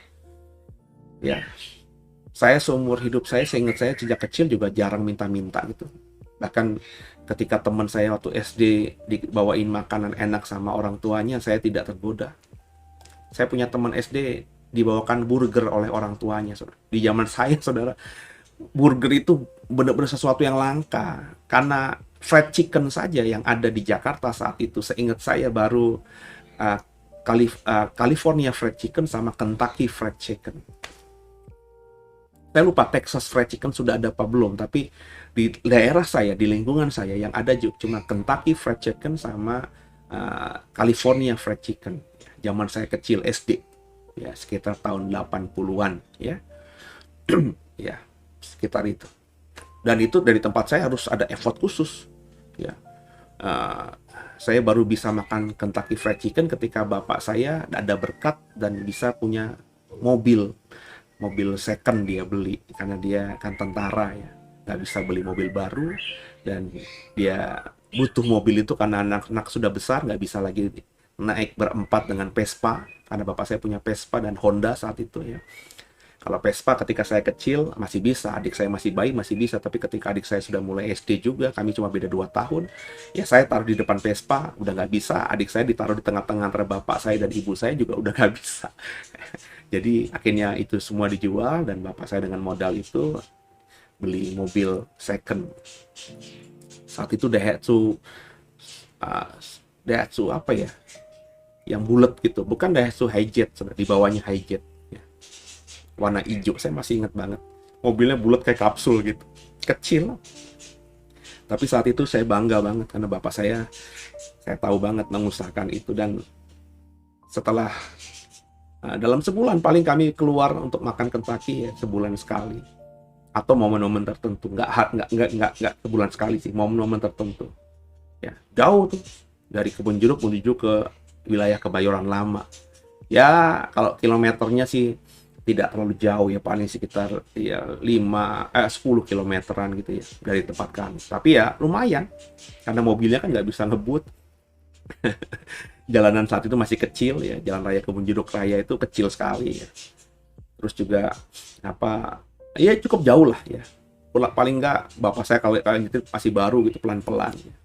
seumur hidup saya ingat saya sejak kecil juga jarang minta-minta gitu. Bahkan ketika teman saya waktu SD dibawain makanan enak sama orang tuanya, saya tidak tergoda. Saya punya teman SD dibawakan burger oleh orang tuanya, saudara. Di zaman saya, saudara, burger itu benar-benar sesuatu yang langka. Karena fried chicken saja yang ada di Jakarta saat itu, seingat saya baru California fried chicken sama Kentucky fried chicken. Saya lupa Texas fried chicken sudah ada apa belum, tapi di daerah saya, di lingkungan saya yang ada cuma Kentucky fried chicken sama California fried chicken. Zaman saya kecil SD. Ya, sekitar tahun 80-an ya. Ya, sekitar itu. Dan itu dari tempat saya harus ada effort khusus ya. Saya baru bisa makan Kentucky Fried Chicken ketika bapak saya ada berkat dan bisa punya mobil second dia beli, karena dia kan tentara ya, nggak bisa beli mobil baru, dan dia butuh mobil itu karena anak-anak sudah besar, nggak bisa lagi naik berempat dengan Vespa, karena bapak saya punya Vespa dan Honda saat itu ya. Kalau Vespa ketika saya kecil masih bisa, adik saya masih bayi masih bisa, tapi ketika adik saya sudah mulai SD juga, kami cuma beda 2 tahun, ya saya taruh di depan Vespa udah nggak bisa, adik saya ditaruh di tengah-tengah antara bapak saya dan ibu saya juga udah nggak bisa. Jadi akhirnya itu semua dijual, dan bapak saya dengan modal itu beli mobil second. Saat itu Daihatsu apa ya, yang bulat gitu, bukan Daihatsu Hijet, di bawahnya Hijet ya. Warna hijau, saya masih ingat banget, mobilnya bulat kayak kapsul gitu, kecil, tapi saat itu saya bangga banget karena bapak saya tahu banget mengusahakan itu. Dan setelah dalam sebulan paling kami keluar untuk makan Kentucky ya, sebulan sekali, atau momen-momen tertentu, nggak sebulan sekali sih, momen-momen tertentu ya. Jauh tuh dari Kebun Jeruk menuju ke wilayah Kebayoran Lama ya, kalau kilometernya sih tidak terlalu jauh ya, paling sekitar ya 10 kilometeran gitu ya dari tempat kami. Tapi ya lumayan, karena mobilnya kan nggak bisa ngebut. Jalanan saat itu masih kecil ya, jalan raya Kebun Jeruk Raya itu kecil sekali ya. Terus juga ya cukup jauh lah ya. Paling nggak bapak saya kalau gitu masih baru gitu, pelan-pelan ya.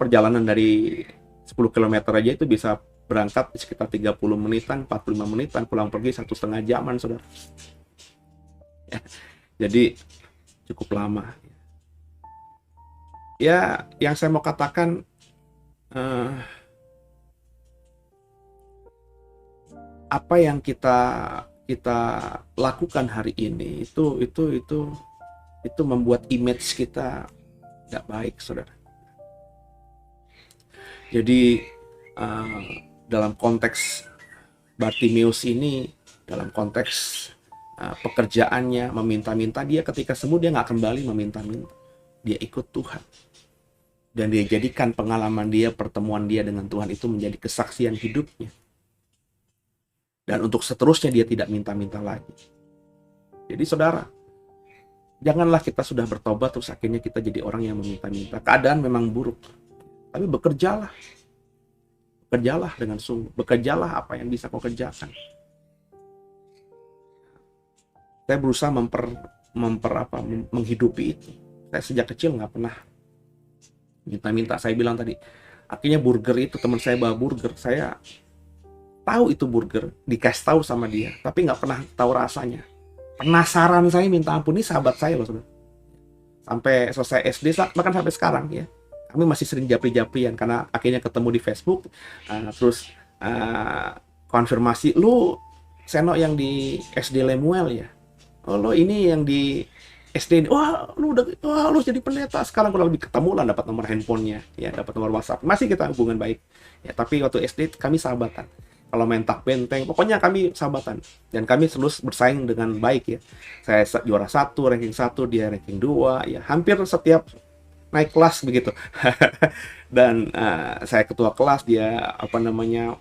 Perjalanan dari 10 km aja itu bisa berangkat sekitar 30 menitan, 45 menitan, pulang pergi 1,5 jaman, saudara. Ya, jadi cukup lama. Ya, yang saya mau katakan, apa yang kita lakukan hari ini itu membuat image kita nggak baik, saudara. Jadi dalam konteks Bartimeus ini, dalam konteks pekerjaannya meminta-minta, dia ketika sembuh dia nggak kembali meminta-minta, dia ikut Tuhan. Dan dia jadikan pengalaman dia, pertemuan dia dengan Tuhan itu menjadi kesaksian hidupnya. Dan untuk seterusnya dia tidak minta-minta lagi. Jadi saudara, janganlah kita sudah bertobat terus akhirnya kita jadi orang yang meminta-minta. Keadaan memang buruk, tapi bekerjalah. Bekerjalah dengan sungguh. Bekerjalah apa yang bisa kau kerjakan. Saya berusaha menghidupi itu. Saya sejak kecil nggak pernah minta-minta. Saya bilang tadi, akhirnya burger itu, teman saya bawa burger, saya tahu itu burger, dikasih tahu sama dia, tapi nggak pernah tahu rasanya. Penasaran saya minta ampun, ini sahabat saya loh, saudara. Sampai selesai SD, bahkan sampai sekarang ya, kami masih sering japri-japrian karena akhirnya ketemu di Facebook, terus konfirmasi, lu Seno yang di SD Lemuel ya? Oh, lo ini yang di SD, wah lu jadi pendeta. Sekarang kurang lebih ketemu lah, dapat nomor handphonenya, ya dapat nomor WhatsApp. Masih kita hubungan baik. Ya, tapi waktu SD kami sahabatan. Kalau main tak benteng, pokoknya kami sahabatan. Dan kami terus bersaing dengan baik ya. Saya juara 1, ranking 1, dia ranking 2, ya hampir setiap naik kelas begitu. Dan saya ketua kelas, dia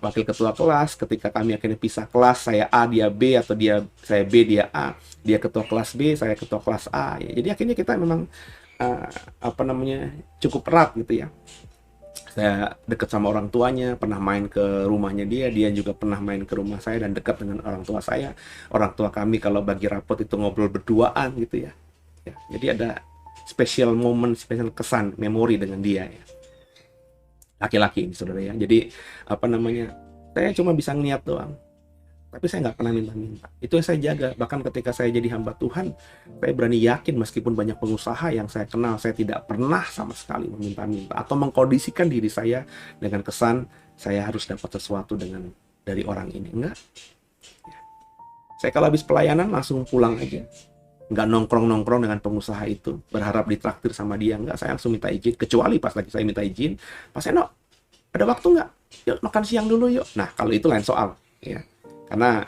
wakil ketua kelas. Ketika kami akhirnya pisah kelas, saya A, dia B, atau saya B, dia A. Dia ketua kelas B, saya ketua kelas A. Ya, jadi akhirnya kita memang cukup erat gitu ya. Saya dekat sama orang tuanya, pernah main ke rumahnya dia juga pernah main ke rumah saya dan dekat dengan orang tua saya. Orang tua kami kalau bagi rapot itu ngobrol berduaan gitu ya. Ya, jadi ada special moment, special kesan, memori dengan dia ya. Laki-laki ini saudara ya. Jadi saya cuma bisa ngeliat doang. Tapi saya nggak pernah minta-minta. Itu yang saya jaga. Bahkan ketika saya jadi hamba Tuhan, saya berani yakin meskipun banyak pengusaha yang saya kenal, saya tidak pernah sama sekali meminta-minta atau mengkondisikan diri saya dengan kesan saya harus dapat sesuatu dari orang ini. Enggak. Ya. Saya kalau habis pelayanan langsung pulang aja. Nggak nongkrong-nongkrong dengan pengusaha itu, berharap ditraktir sama dia. Enggak, saya langsung minta izin. Kecuali pas lagi saya minta izin, Pak Seno, ada waktu nggak? Yuk makan siang dulu yuk. Nah, kalau itu lain soal. Ya. Karena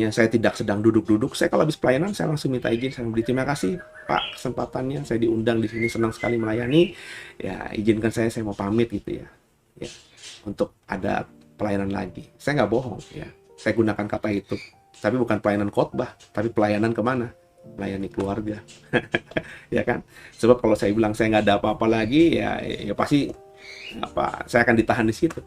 saya tidak sedang duduk-duduk. Saya kalau habis pelayanan saya langsung minta izin, saya beri terima kasih Pak kesempatannya, saya diundang di sini, senang sekali melayani. Ya, izinkan saya mau pamit gitu ya. Ya, untuk ada pelayanan lagi. Saya nggak bohong ya. Saya gunakan kata itu. Tapi bukan pelayanan khotbah, tapi pelayanan kemana? Melayani keluarga. Ya kan? Sebab kalau saya bilang saya nggak ada apa-apa lagi, ya pasti saya akan ditahan di situ.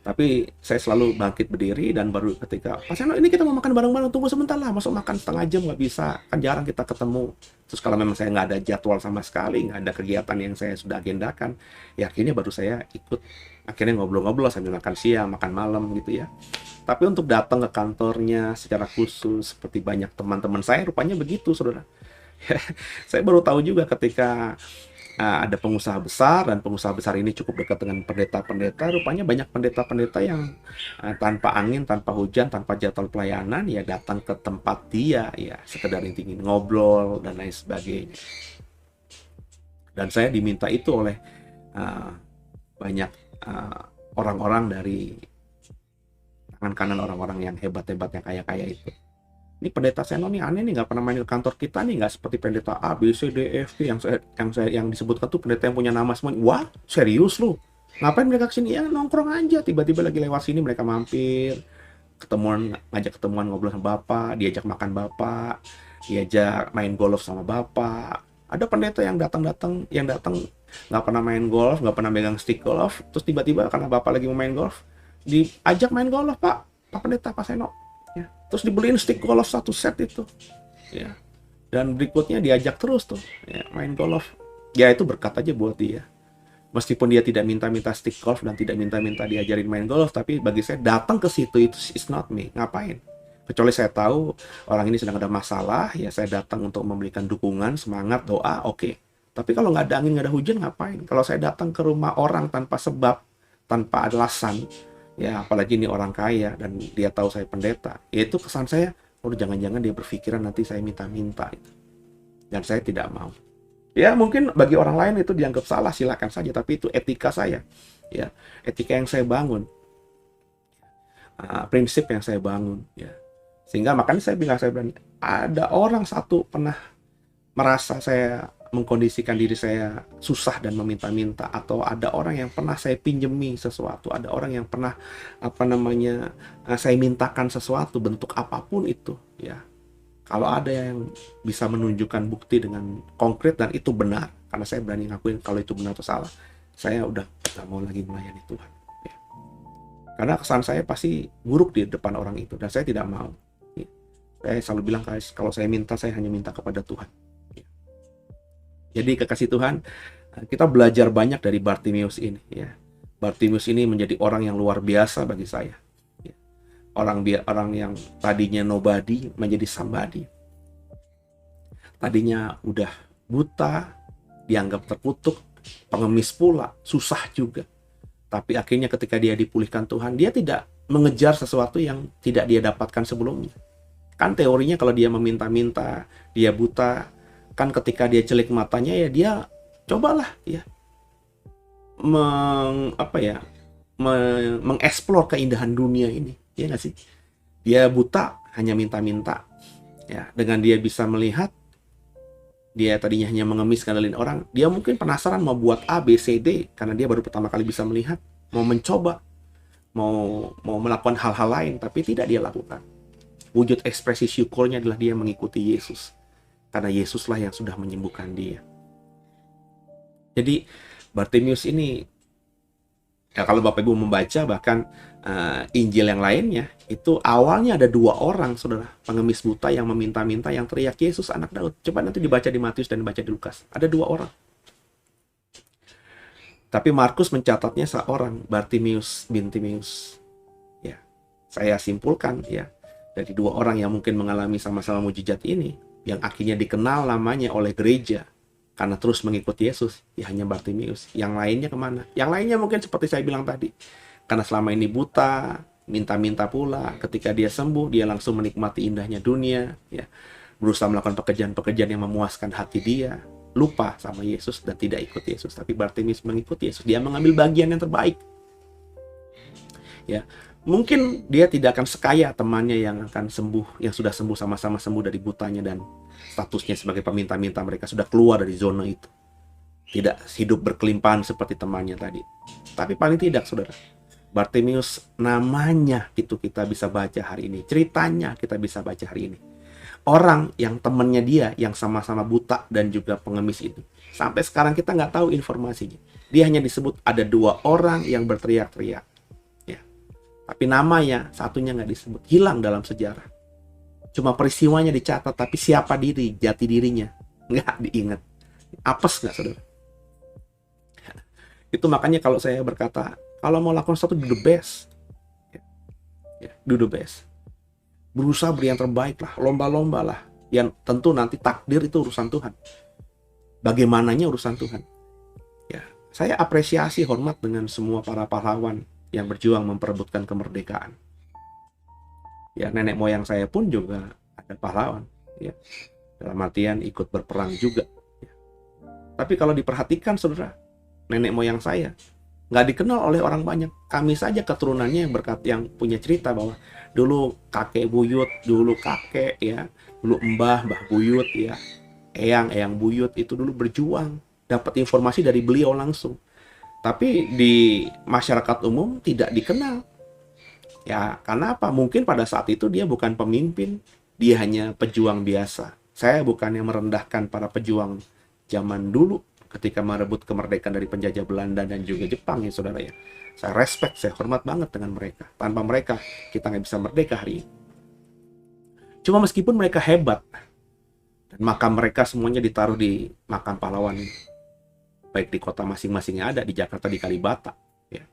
Tapi saya selalu bangkit berdiri dan baru ketika, Pak Seno ini kita mau makan bareng-bareng, tunggu sebentar lah, masuk makan setengah jam nggak bisa, kan jarang kita ketemu. Terus kalau memang saya nggak ada jadwal sama sekali, nggak ada kegiatan yang saya sudah agendakan, ya akhirnya baru saya ikut, akhirnya ngobrol-ngobrol sambil makan siang, makan malam gitu ya. Tapi untuk datang ke kantornya secara khusus, seperti banyak teman-teman saya, rupanya begitu saudara. Saya baru tahu juga ketika ada pengusaha besar, dan pengusaha besar ini cukup dekat dengan pendeta-pendeta. Rupanya banyak pendeta-pendeta yang tanpa angin, tanpa hujan, tanpa jadwal pelayanan ya datang ke tempat dia ya sekedar ingin ngobrol dan lain sebagainya. Dan saya diminta itu oleh banyak orang-orang dari tangan kanan, orang-orang yang hebat-hebat, yang kaya-kaya itu. Ini pendeta Seno nih aneh nih, nggak pernah main ke kantor kita nih, nggak seperti pendeta A, B, C, D, F, G yang disebutkan tuh pendeta yang punya nama semuanya. Wah, serius lu? Ngapain mereka kesini? Ya nongkrong aja. Tiba-tiba lagi lewat sini mereka mampir, ngajak ketemuan ngobrol sama bapak, diajak makan bapak, diajak main golf sama bapak. Ada pendeta yang datang nggak pernah main golf, nggak pernah megang stick golf, terus tiba-tiba karena bapak lagi mau main golf, diajak main golf Pak pendeta, Pak Seno. Ya. Terus dibeliin stick golf 1 set itu, ya. Dan berikutnya diajak terus tuh, ya, main golf. Ya itu berkat aja buat dia. Meskipun dia tidak minta-minta stick golf dan tidak minta-minta diajarin main golf, tapi bagi saya datang ke situ itu is not me. Ngapain? Kecuali saya tahu orang ini sedang ada masalah, ya saya datang untuk memberikan dukungan, semangat, doa, oke. Tapi kalau nggak ada angin, nggak ada hujan, ngapain? Kalau saya datang ke rumah orang tanpa sebab, tanpa alasan, ya apalagi ini orang kaya dan dia tahu saya pendeta, ya itu kesan saya, jangan-jangan dia berpikiran nanti saya minta-minta itu. Dan saya tidak mau. Ya mungkin bagi orang lain itu dianggap salah, silakan saja, tapi itu etika saya, ya etika yang saya bangun, prinsip yang saya bangun, ya. Sehingga makanya saya bilang ada orang satu pernah merasa saya mengkondisikan diri saya susah dan meminta-minta, atau ada orang yang pernah saya pinjemi sesuatu, ada orang yang pernah saya mintakan sesuatu bentuk apapun itu, ya. Kalau ada yang bisa menunjukkan bukti dengan konkret dan itu benar, karena saya berani ngakuin kalau itu benar atau salah, saya udah gak mau lagi melayani Tuhan, ya. Karena kesan saya pasti buruk di depan orang itu, dan saya tidak mau, ya. Saya selalu bilang, guys, kalau saya minta, saya hanya minta kepada Tuhan, ya. Jadi kekasih Tuhan, kita belajar banyak dari Bartimeus ini, ya. Bartimeus ini menjadi orang yang luar biasa bagi saya. Orang yang tadinya nobody menjadi somebody. Tadinya udah buta, dianggap terkutuk, pengemis pula, susah juga. Tapi akhirnya ketika dia dipulihkan Tuhan, dia tidak mengejar sesuatu yang tidak dia dapatkan sebelumnya. Kan teorinya kalau dia meminta-minta, dia buta, kan ketika dia celik matanya, ya dia cobalah ya mengeksplor keindahan dunia ini. Ya nggak sih? Dia buta, hanya minta-minta. Ya, dengan dia bisa melihat, dia tadinya hanya mengemis ngandalin orang, dia mungkin penasaran mau buat A, B, C, D, karena dia baru pertama kali bisa melihat, mau mencoba, mau melakukan hal-hal lain, tapi tidak dia lakukan. Wujud ekspresi syukurnya adalah dia mengikuti Yesus, karena Yesuslah yang sudah menyembuhkan dia. Jadi Bartimeus ini, ya kalau Bapak Ibu membaca bahkan Injil yang lainnya, itu awalnya ada 2 orang, saudara, pengemis buta yang meminta-minta, yang teriak, Yesus anak Daud. Coba nanti dibaca di Matius dan dibaca di Lukas. Ada 2 orang. Tapi Markus mencatatnya seorang, Bartimeus bin Timeus. Ya, saya simpulkan ya, dari 2 orang yang mungkin mengalami sama-sama mujizat ini, yang akhirnya dikenal namanya oleh gereja karena terus mengikuti Yesus, ya hanya Bartimeus. Yang lainnya kemana? Yang lainnya mungkin seperti saya bilang tadi, karena selama ini buta, minta-minta pula. Ketika dia sembuh, dia langsung menikmati indahnya dunia, ya, berusaha melakukan pekerjaan-pekerjaan yang memuaskan hati dia, lupa sama Yesus dan tidak ikut Yesus. Tapi Bartimeus mengikuti Yesus, dia mengambil bagian yang terbaik. Ya, mungkin dia tidak akan sekaya temannya yang akan sembuh, yang sudah sembuh, sama-sama sembuh dari butanya dan statusnya sebagai peminta-minta, mereka sudah keluar dari zona itu. Tidak hidup berkelimpahan seperti temannya tadi. Tapi paling tidak, saudara, Bartimeus namanya itu kita bisa baca hari ini. Ceritanya kita bisa baca hari ini. Orang yang temannya dia yang sama-sama buta dan juga pengemis itu. Sampai sekarang kita nggak tahu informasinya. Dia hanya disebut ada 2 orang yang berteriak-teriak. Ya. Tapi namanya satunya nggak disebut. Hilang dalam sejarah. Cuma peristiwanya dicatat, tapi siapa jati dirinya nggak diingat. Apes nggak, saudara? Itu makanya kalau saya berkata, kalau mau lakukan sesuatu, do the best. Do the best. Berusaha beri yang terbaik lah, lomba-lomba lah. Yang tentu nanti takdir itu urusan Tuhan. Bagaimananya urusan Tuhan. Ya, saya apresiasi, hormat dengan semua para pahlawan yang berjuang memperebutkan kemerdekaan. Ya, nenek moyang saya pun juga ada pahlawan. Ya, dalam artian ikut berperang juga. Ya. Tapi kalau diperhatikan, saudara, nenek moyang saya nggak dikenal oleh orang banyak. Kami saja keturunannya yang punya cerita bahwa dulu kakek buyut, dulu kakek ya, dulu mbah buyut ya, eyang buyut itu dulu berjuang, dapat informasi dari beliau langsung. Tapi di masyarakat umum tidak dikenal. Ya, karena apa? Mungkin pada saat itu dia bukan pemimpin, dia hanya pejuang biasa. Saya bukannya merendahkan para pejuang zaman dulu ketika merebut kemerdekaan dari penjajah Belanda dan juga Jepang ya, saudara ya. Saya respect, saya hormat banget dengan mereka. Tanpa mereka, kita nggak bisa merdeka hari ini. Cuma meskipun mereka hebat, dan makam mereka semuanya ditaruh di makam pahlawan, baik di kota masing-masing yang ada, di Jakarta, di Kalibata. Ya.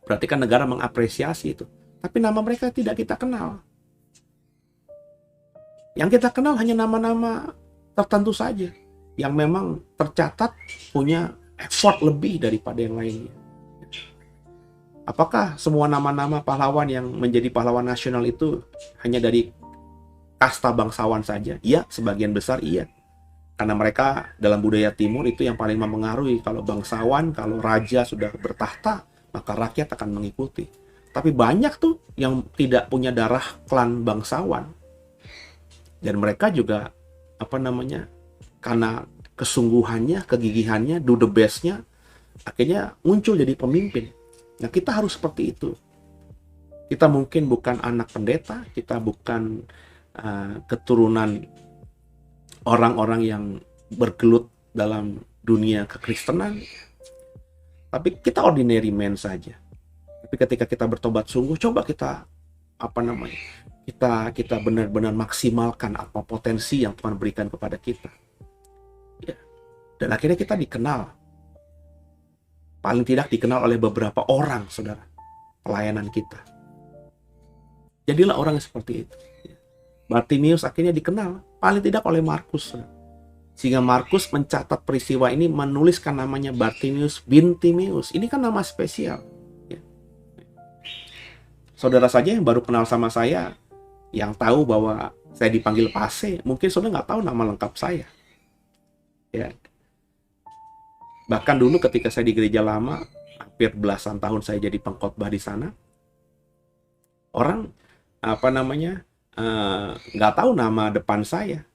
Berarti kan negara mengapresiasi itu. Tapi nama mereka tidak kita kenal. Yang kita kenal hanya nama-nama tertentu saja, yang memang tercatat punya effort lebih daripada yang lainnya. Apakah semua nama-nama pahlawan yang menjadi pahlawan nasional itu hanya dari kasta bangsawan saja? Iya, sebagian besar iya. Karena mereka dalam budaya timur itu yang paling mempengaruhi. Kalau bangsawan, kalau raja sudah bertahta, maka rakyat akan mengikuti. Tapi banyak tuh yang tidak punya darah klan bangsawan. Dan mereka juga karena kesungguhannya, kegigihannya, do the best-nya, akhirnya muncul jadi pemimpin. Nah, kita harus seperti itu. Kita mungkin bukan anak pendeta, kita bukan keturunan orang-orang yang bergelut dalam dunia kekristenan, tapi kita ordinary man saja. Tapi ketika kita bertobat sungguh, coba kita kita benar-benar maksimalkan apa potensi yang Tuhan berikan kepada kita. Ya. Dan akhirnya kita dikenal. Paling tidak dikenal oleh beberapa orang, saudara, pelayanan kita. Jadilah orang yang seperti itu. Bartimius akhirnya dikenal, paling tidak oleh Markus. Sehingga Markus mencatat peristiwa ini, menuliskan namanya Bartimius bin Timeus. Ini kan nama spesial. Ya. Saudara saja yang baru kenal sama saya, yang tahu bahwa saya dipanggil Pase, mungkin saudara nggak tahu nama lengkap saya. Ya. Bahkan dulu ketika saya di gereja lama, hampir belasan tahun saya jadi pengkhotbah di sana, orang nggak tahu nama depan saya.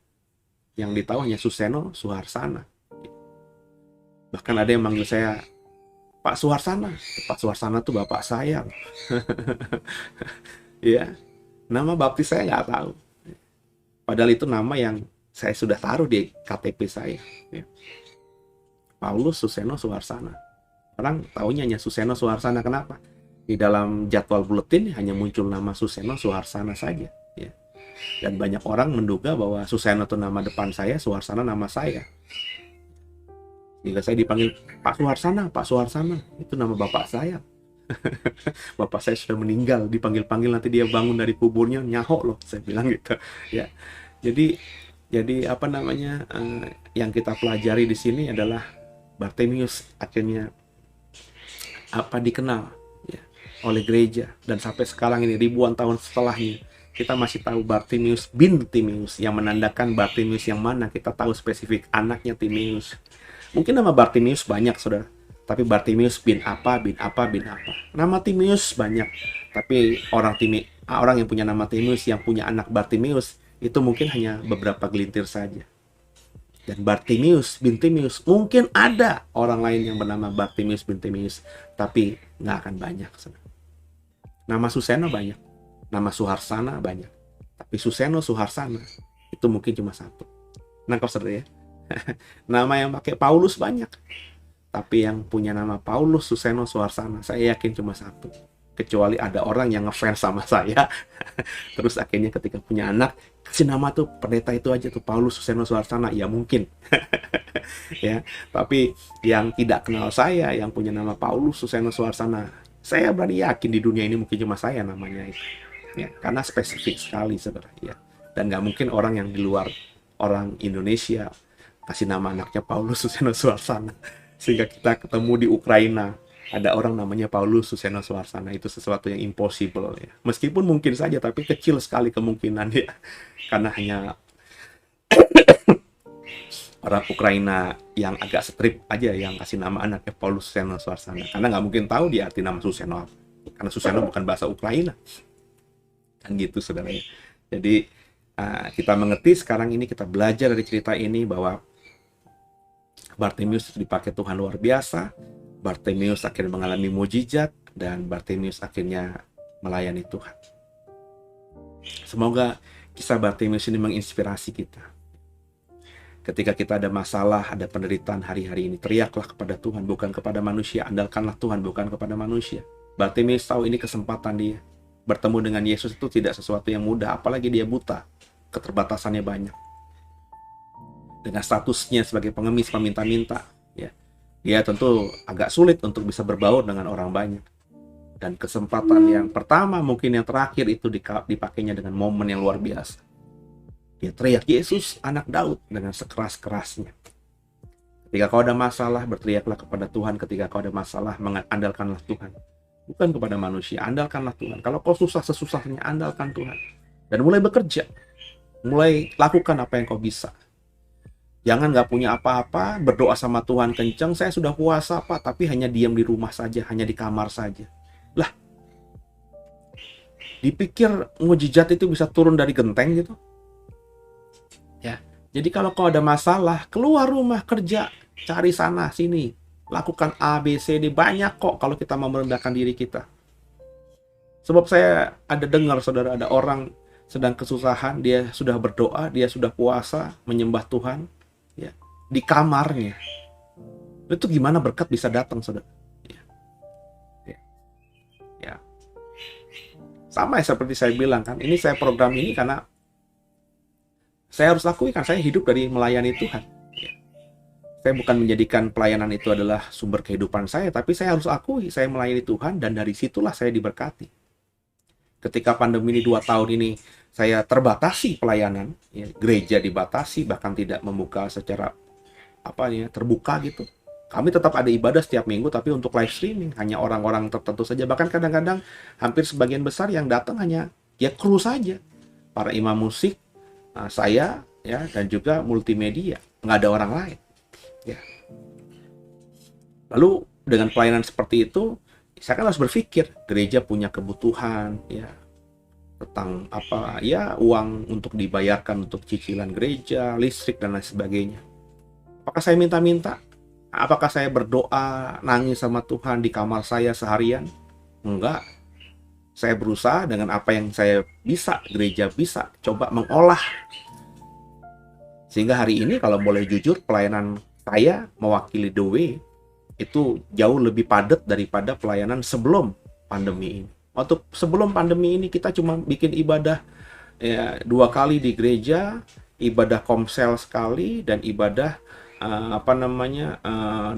Yang ditahu hanya Suseno Suharsana. Bahkan ada yang manggil saya Pak Suharsana. Pak Suharsana tuh bapak saya. Ya, nama baptis saya nggak tahu. Padahal itu nama yang saya sudah taruh di KTP saya. Ya. Paulus Suseno Suharsana. Orang taunya hanya Suseno Suharsana. Kenapa? Di dalam jadwal buletin hanya muncul nama Suseno Suharsana saja. Ya. Dan banyak orang menduga bahwa Suseno itu nama depan saya, Suharsana nama saya. Jika saya dipanggil Pak Suharsana, Pak Suharsana, itu nama bapak saya. Bapak saya sudah meninggal, dipanggil-panggil nanti dia bangun dari kuburnya, nyahok loh, saya bilang gitu. Ya, jadi yang kita pelajari di sini adalah Bartimius akhirnya dikenal ya, oleh gereja, dan sampai sekarang ini ribuan tahun setelahnya kita masih tahu Bartimius bin Timeus, yang menandakan Bartimius yang mana kita tahu spesifik anaknya Timeus. Mungkin nama Bartimius banyak, saudara, tapi Bartimius bin apa. Nama Timeus banyak, tapi orang yang punya nama Timeus, yang punya anak Bartimius, itu mungkin hanya beberapa gelintir saja. Dan Bartimius bin Timeus, mungkin ada orang lain yang bernama Bartimius bin Timeus, tapi nggak akan banyak, saudara. Nama Suseno banyak, nama Suharsana banyak, tapi Suseno Suharsana itu mungkin cuma satu. Nangkep, saudara ya? Nama yang pakai Paulus banyak, tapi yang punya nama Paulus Suseno Suharsana saya yakin cuma satu. Kecuali ada orang yang ngefans sama saya, terus akhirnya ketika punya anak kasih nama tuh pendeta itu aja tuh, Paulus Suseno Suharsana, ya mungkin. Ya, tapi yang tidak kenal saya, yang punya nama Paulus Suseno Suharsana, saya berani yakin di dunia ini mungkin cuma saya namanya itu. Ya, karena spesifik sekali, saudara. Ya. Dan nggak mungkin orang yang di luar orang Indonesia kasih nama anaknya Paulus Suseno Suharsana. Sehingga kita ketemu di Ukraina, ada orang namanya Paulus Suseno Suharsana, itu sesuatu yang impossible ya. Meskipun mungkin saja, tapi kecil sekali kemungkinan ya. Karena hanya orang Ukraina yang agak strip aja yang kasih nama anaknya Paulus Suseno Suharsana. Karena nggak mungkin tahu dia arti nama Suseno apa. Karena Suseno bukan bahasa Ukraina. Kan gitu, saudara ya. Jadi kita mengerti sekarang ini, kita belajar dari cerita ini bahwa Bartimius dipakai Tuhan luar biasa. Bartimius akhirnya mengalami mujizat, dan Bartimius akhirnya melayani Tuhan. Semoga kisah Bartimius ini menginspirasi kita. Ketika kita ada masalah, ada penderitaan hari-hari ini, teriaklah kepada Tuhan, bukan kepada manusia. Andalkanlah Tuhan, bukan kepada manusia. Bartimius tahu ini kesempatan dia. Bertemu dengan Yesus itu tidak sesuatu yang mudah, apalagi dia buta. Keterbatasannya banyak. Dengan statusnya sebagai pengemis, peminta-minta, ya, dia tentu agak sulit untuk bisa berbaur dengan orang banyak. Dan kesempatan yang pertama, mungkin yang terakhir, itu dipakainya dengan momen yang luar biasa. Dia teriak, Yesus anak Daud, dengan sekeras-kerasnya. Ketika kau ada masalah, berteriaklah kepada Tuhan. Ketika kau ada masalah, andalkanlah Tuhan. Bukan kepada manusia, andalkanlah Tuhan. Kalau kau susah sesusahnya, andalkan Tuhan. Dan mulai bekerja. Mulai lakukan apa yang kau bisa. Jangan nggak punya apa-apa, berdoa sama Tuhan kenceng, saya sudah puasa Pak, tapi hanya diam di rumah saja, hanya di kamar saja. Lah, dipikir mujizat itu bisa turun dari genteng gitu? Ya, Jadi kalau kau ada masalah, keluar rumah, kerja, cari sana sini, lakukan A, B, C, D, banyak kok kalau kita mau merendahkan diri kita. Sebab saya ada dengar saudara, ada orang sedang kesusahan, dia sudah berdoa, dia sudah puasa, menyembah Tuhan, ya, di kamarnya. Itu gimana berkat bisa datang, saudara? Ya. Ya. Ya. Sama seperti saya bilang kan, ini saya program ini karena saya harus lakui kan, saya hidup dari melayani Tuhan. Ya. Saya bukan menjadikan pelayanan itu adalah sumber kehidupan saya, tapi saya harus akui saya melayani Tuhan dan dari situlah saya diberkati. Ketika pandemi ini 2 tahun ini saya terbatasi pelayanan, ya, gereja dibatasi, bahkan tidak membuka secara terbuka gitu. Kami tetap ada ibadah setiap minggu, tapi untuk live streaming hanya orang-orang tertentu saja. Bahkan kadang-kadang hampir sebagian besar yang datang hanya ya kru saja, para imam musik, saya, ya, dan juga multimedia, nggak ada orang lain. Ya. Lalu dengan pelayanan seperti itu, saya kan harus berpikir gereja punya kebutuhan, ya, tentang uang untuk dibayarkan untuk cicilan gereja, listrik dan lain sebagainya. Apakah saya minta-minta? Apakah saya berdoa nangis sama Tuhan di kamar saya seharian? Enggak. Saya berusaha dengan apa yang saya bisa, gereja bisa, coba mengolah. Sehingga hari ini kalau boleh jujur, pelayanan saya mewakili The Way itu jauh lebih padat daripada pelayanan sebelum pandemi ini. Waktu sebelum pandemi ini kita cuma bikin ibadah 2 kali di gereja, ibadah komsel sekali, dan ibadah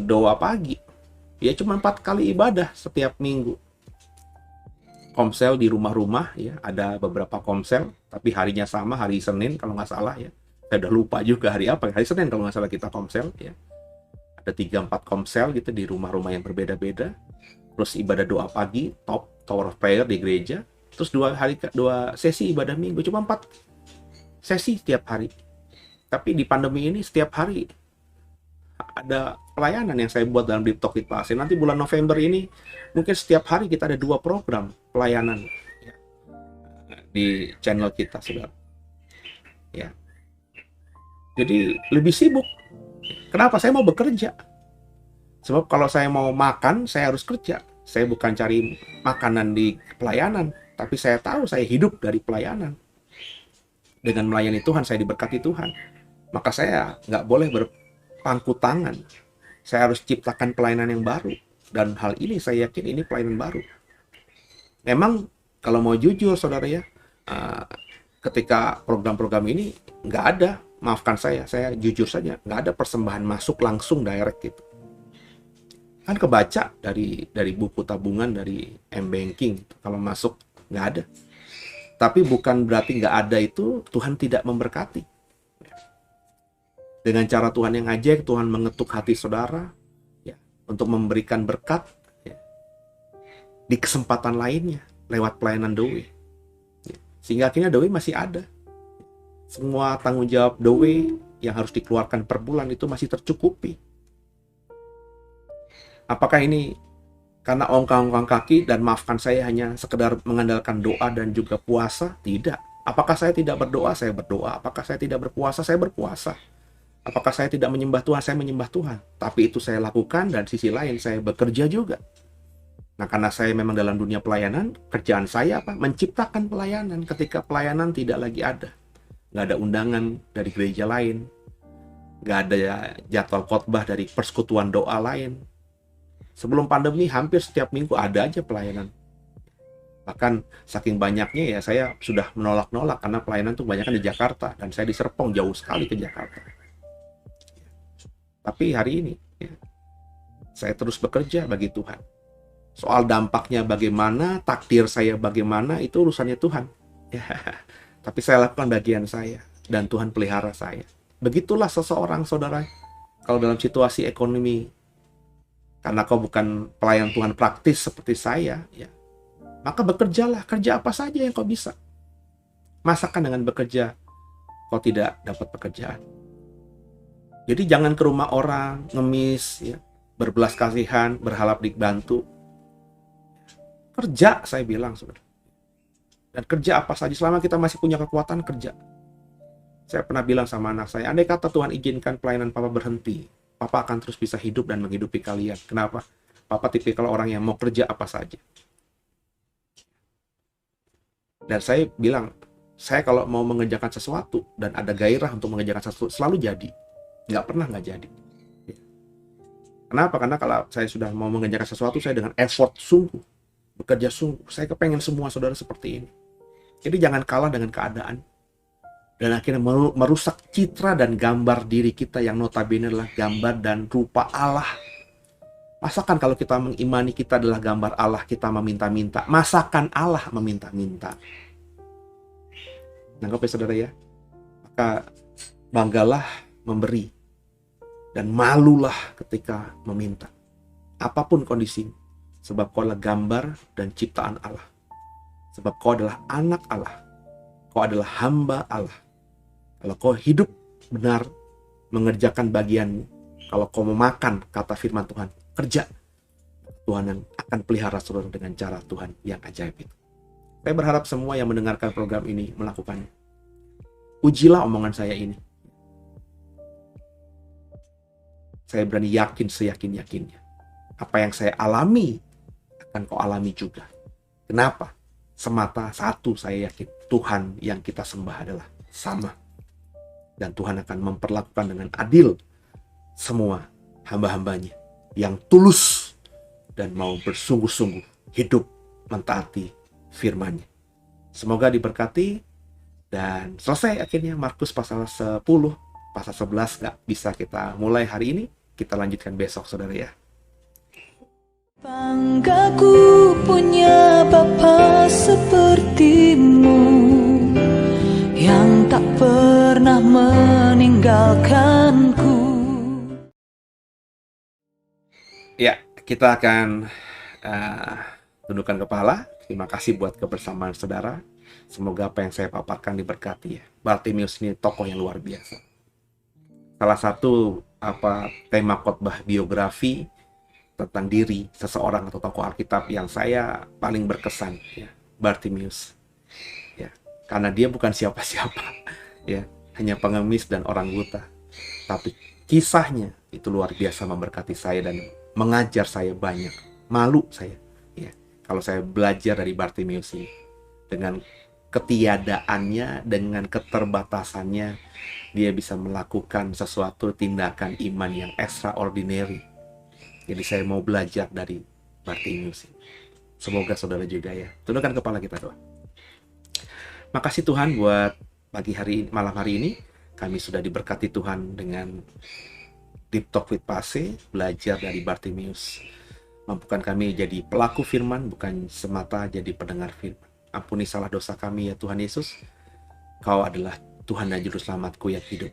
doa pagi. Ya cuma 4 kali ibadah setiap minggu. Komsel di rumah-rumah, ya, ada beberapa komsel, tapi harinya sama, hari Senin kalau nggak salah, ya. Saya udah lupa juga hari apa, hari Senin kalau nggak salah kita komsel, ya. Ada 3-4 komsel gitu di rumah-rumah yang berbeda-beda. Terus ibadah doa pagi, Tower of Prayer di gereja. Terus 2 sesi ibadah minggu, cuma 4 sesi setiap hari. Tapi di pandemi ini setiap hari ada pelayanan yang saya buat dalam Deep Talk with Pastor. Nanti bulan November ini mungkin setiap hari kita ada 2 program pelayanan, ya, di channel kita, saudara. Ya. Jadi lebih sibuk. Kenapa? Saya mau bekerja. Sebab kalau saya mau makan, saya harus kerja. Saya bukan cari makanan di pelayanan, tapi saya tahu saya hidup dari pelayanan. Dengan melayani Tuhan, saya diberkati Tuhan. Maka saya nggak boleh berpangku tangan. Saya harus ciptakan pelayanan yang baru. Dan hal ini saya yakin ini pelayanan baru. Memang kalau mau jujur saudara, ya, ketika program-program ini nggak ada, maafkan saya jujur saja, nggak ada persembahan masuk langsung direct gitu. Kan kebaca dari buku tabungan, dari M-Banking, kalau masuk nggak ada. Tapi bukan berarti nggak ada itu Tuhan tidak memberkati. Dengan cara Tuhan yang ajaib, Tuhan mengetuk hati saudara, ya, untuk memberikan berkat, ya, di kesempatan lainnya lewat pelayanan The Way. Ya, sehingga akhirnya The Way masih ada. Semua tanggung jawab The Way yang harus dikeluarkan per bulan itu masih tercukupi. Apakah ini karena ongkang-ongkang kaki dan maafkan saya hanya sekedar mengandalkan doa dan juga puasa? Tidak. Apakah saya tidak berdoa? Saya berdoa. Apakah saya tidak berpuasa? Saya berpuasa. Apakah saya tidak menyembah Tuhan? Saya menyembah Tuhan. Tapi itu saya lakukan, dan sisi lain saya bekerja juga. Nah, karena saya memang dalam dunia pelayanan, kerjaan saya apa? Menciptakan pelayanan ketika pelayanan tidak lagi ada. Nggak ada undangan dari gereja lain. Nggak ada jadwal khotbah dari persekutuan doa lain. Sebelum pandemi hampir setiap minggu ada aja pelayanan. Bahkan saking banyaknya ya saya sudah menolak-nolak karena pelayanan tuh banyaknya di Jakarta dan saya di Serpong, jauh sekali ke Jakarta. Tapi hari ini ya, saya terus bekerja bagi Tuhan. Soal dampaknya bagaimana, takdir saya bagaimana, itu urusannya Tuhan. Ya, tapi saya lakukan bagian saya dan Tuhan pelihara saya. Begitulah seseorang, saudara, kalau dalam situasi ekonomi, karena kau bukan pelayan Tuhan praktis seperti saya, ya, maka bekerjalah, kerja apa saja yang kau bisa. Masakan dengan bekerja, kau tidak dapat pekerjaan. Jadi jangan ke rumah orang, ngemis, ya, berbelas kasihan, berharap dibantu. Kerja, saya bilang, saudara. Dan kerja apa saja, selama kita masih punya kekuatan, kerja. Saya pernah bilang sama anak saya, andai kata Tuhan izinkan pelayanan Papa berhenti, Papa akan terus bisa hidup dan menghidupi kalian. Kenapa? Papa tipikal orang yang mau kerja apa saja. Dan saya bilang, saya kalau mau mengerjakan sesuatu dan ada gairah untuk mengerjakan sesuatu, selalu jadi. Nggak pernah nggak jadi. Kenapa? Karena kalau saya sudah mau mengerjakan sesuatu, saya dengan effort sungguh, bekerja sungguh. Saya kepengen semua saudara seperti ini. Jadi jangan kalah dengan keadaan. Dan akhirnya merusak citra dan gambar diri kita yang notabene adalah gambar dan rupa Allah. Masakan kalau kita mengimani kita adalah gambar Allah, kita meminta-minta. Masakan Allah meminta-minta. Nangkep ya saudara ya? Maka banggalah memberi. Dan malulah ketika meminta. Apapun kondisi. Sebab kau adalah gambar dan ciptaan Allah. Sebab kau adalah anak Allah. Kau adalah hamba Allah. Kalau kau hidup benar, mengerjakan bagianmu. Kalau kau memakan kata firman Tuhan, kerja. Tuhan akan pelihara saudara dengan cara Tuhan yang ajaib itu. Saya berharap semua yang mendengarkan program ini melakukannya. Ujilah omongan saya ini. Saya berani yakin seyakin-yakinnya. Apa yang saya alami, akan kau alami juga. Kenapa? Semata satu saya yakin, Tuhan yang kita sembah adalah sama. Dan Tuhan akan memperlakukan dengan adil semua hamba-hambanya yang tulus dan mau bersungguh-sungguh hidup mentaati firman-Nya. Semoga diberkati dan selesai akhirnya Markus pasal 10, pasal 11 nggak bisa kita mulai hari ini, kita lanjutkan besok saudara ya. Banggaku punya Bapa sepertimu yang tak pernah meninggalkanku. Ya, kita akan tundukkan kepala. Terima kasih buat kebersamaan saudara. Semoga apa yang saya paparkan diberkati ya. Bartimius ini tokoh yang luar biasa. Salah satu tema khotbah biografi tentang diri seseorang atau tokoh Alkitab yang saya paling berkesan ya, Bartimius. Ya, karena dia bukan siapa-siapa ya, hanya pengemis dan orang buta. Tapi kisahnya itu luar biasa memberkati saya dan mengajar saya banyak. Malu saya ya kalau saya belajar dari Bartimius ini. Dengan ketiadaannya, dengan keterbatasannya, dia bisa melakukan sesuatu tindakan iman yang extraordinary. Jadi saya mau belajar dari Bartimius ini. Semoga saudara juga ya. Tundukkan kepala kita doa. Makasih Tuhan buat pagi hari ini, malam hari ini. Kami sudah diberkati Tuhan dengan Deep Talk with Pase, belajar dari Bartimius. Mampukan kami jadi pelaku firman, bukan semata jadi pendengar firman. Ampuni salah dosa kami ya Tuhan Yesus. Kau adalah Tuhan dan Juru Selamatku yang hidup.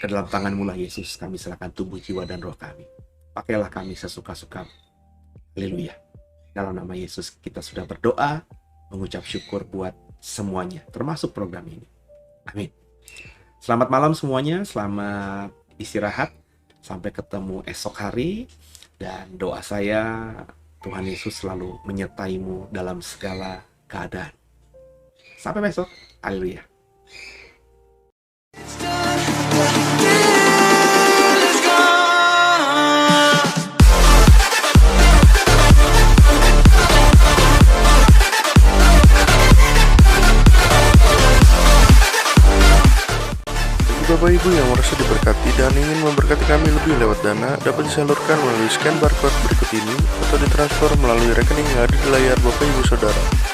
Ke dalam tangan-Mu lah Yesus, kami serahkan tubuh, jiwa, dan roh kami. Pakailah kami sesuka-suka. Haleluya. Dalam nama Yesus kita sudah berdoa, mengucap syukur buat semuanya, termasuk program ini. Amin. Selamat malam semuanya, selamat istirahat. Sampai ketemu esok hari. Dan doa saya, Tuhan Yesus selalu menyertai-mu dalam segala keadaan. Sampai besok. Haleluya. Bapak Ibu yang merasa diberkati dan ingin memberkati kami lebih lewat dana dapat disalurkan melalui scan barcode berikut ini atau ditransfer melalui rekening yang ada di layar Bapak Ibu Saudara.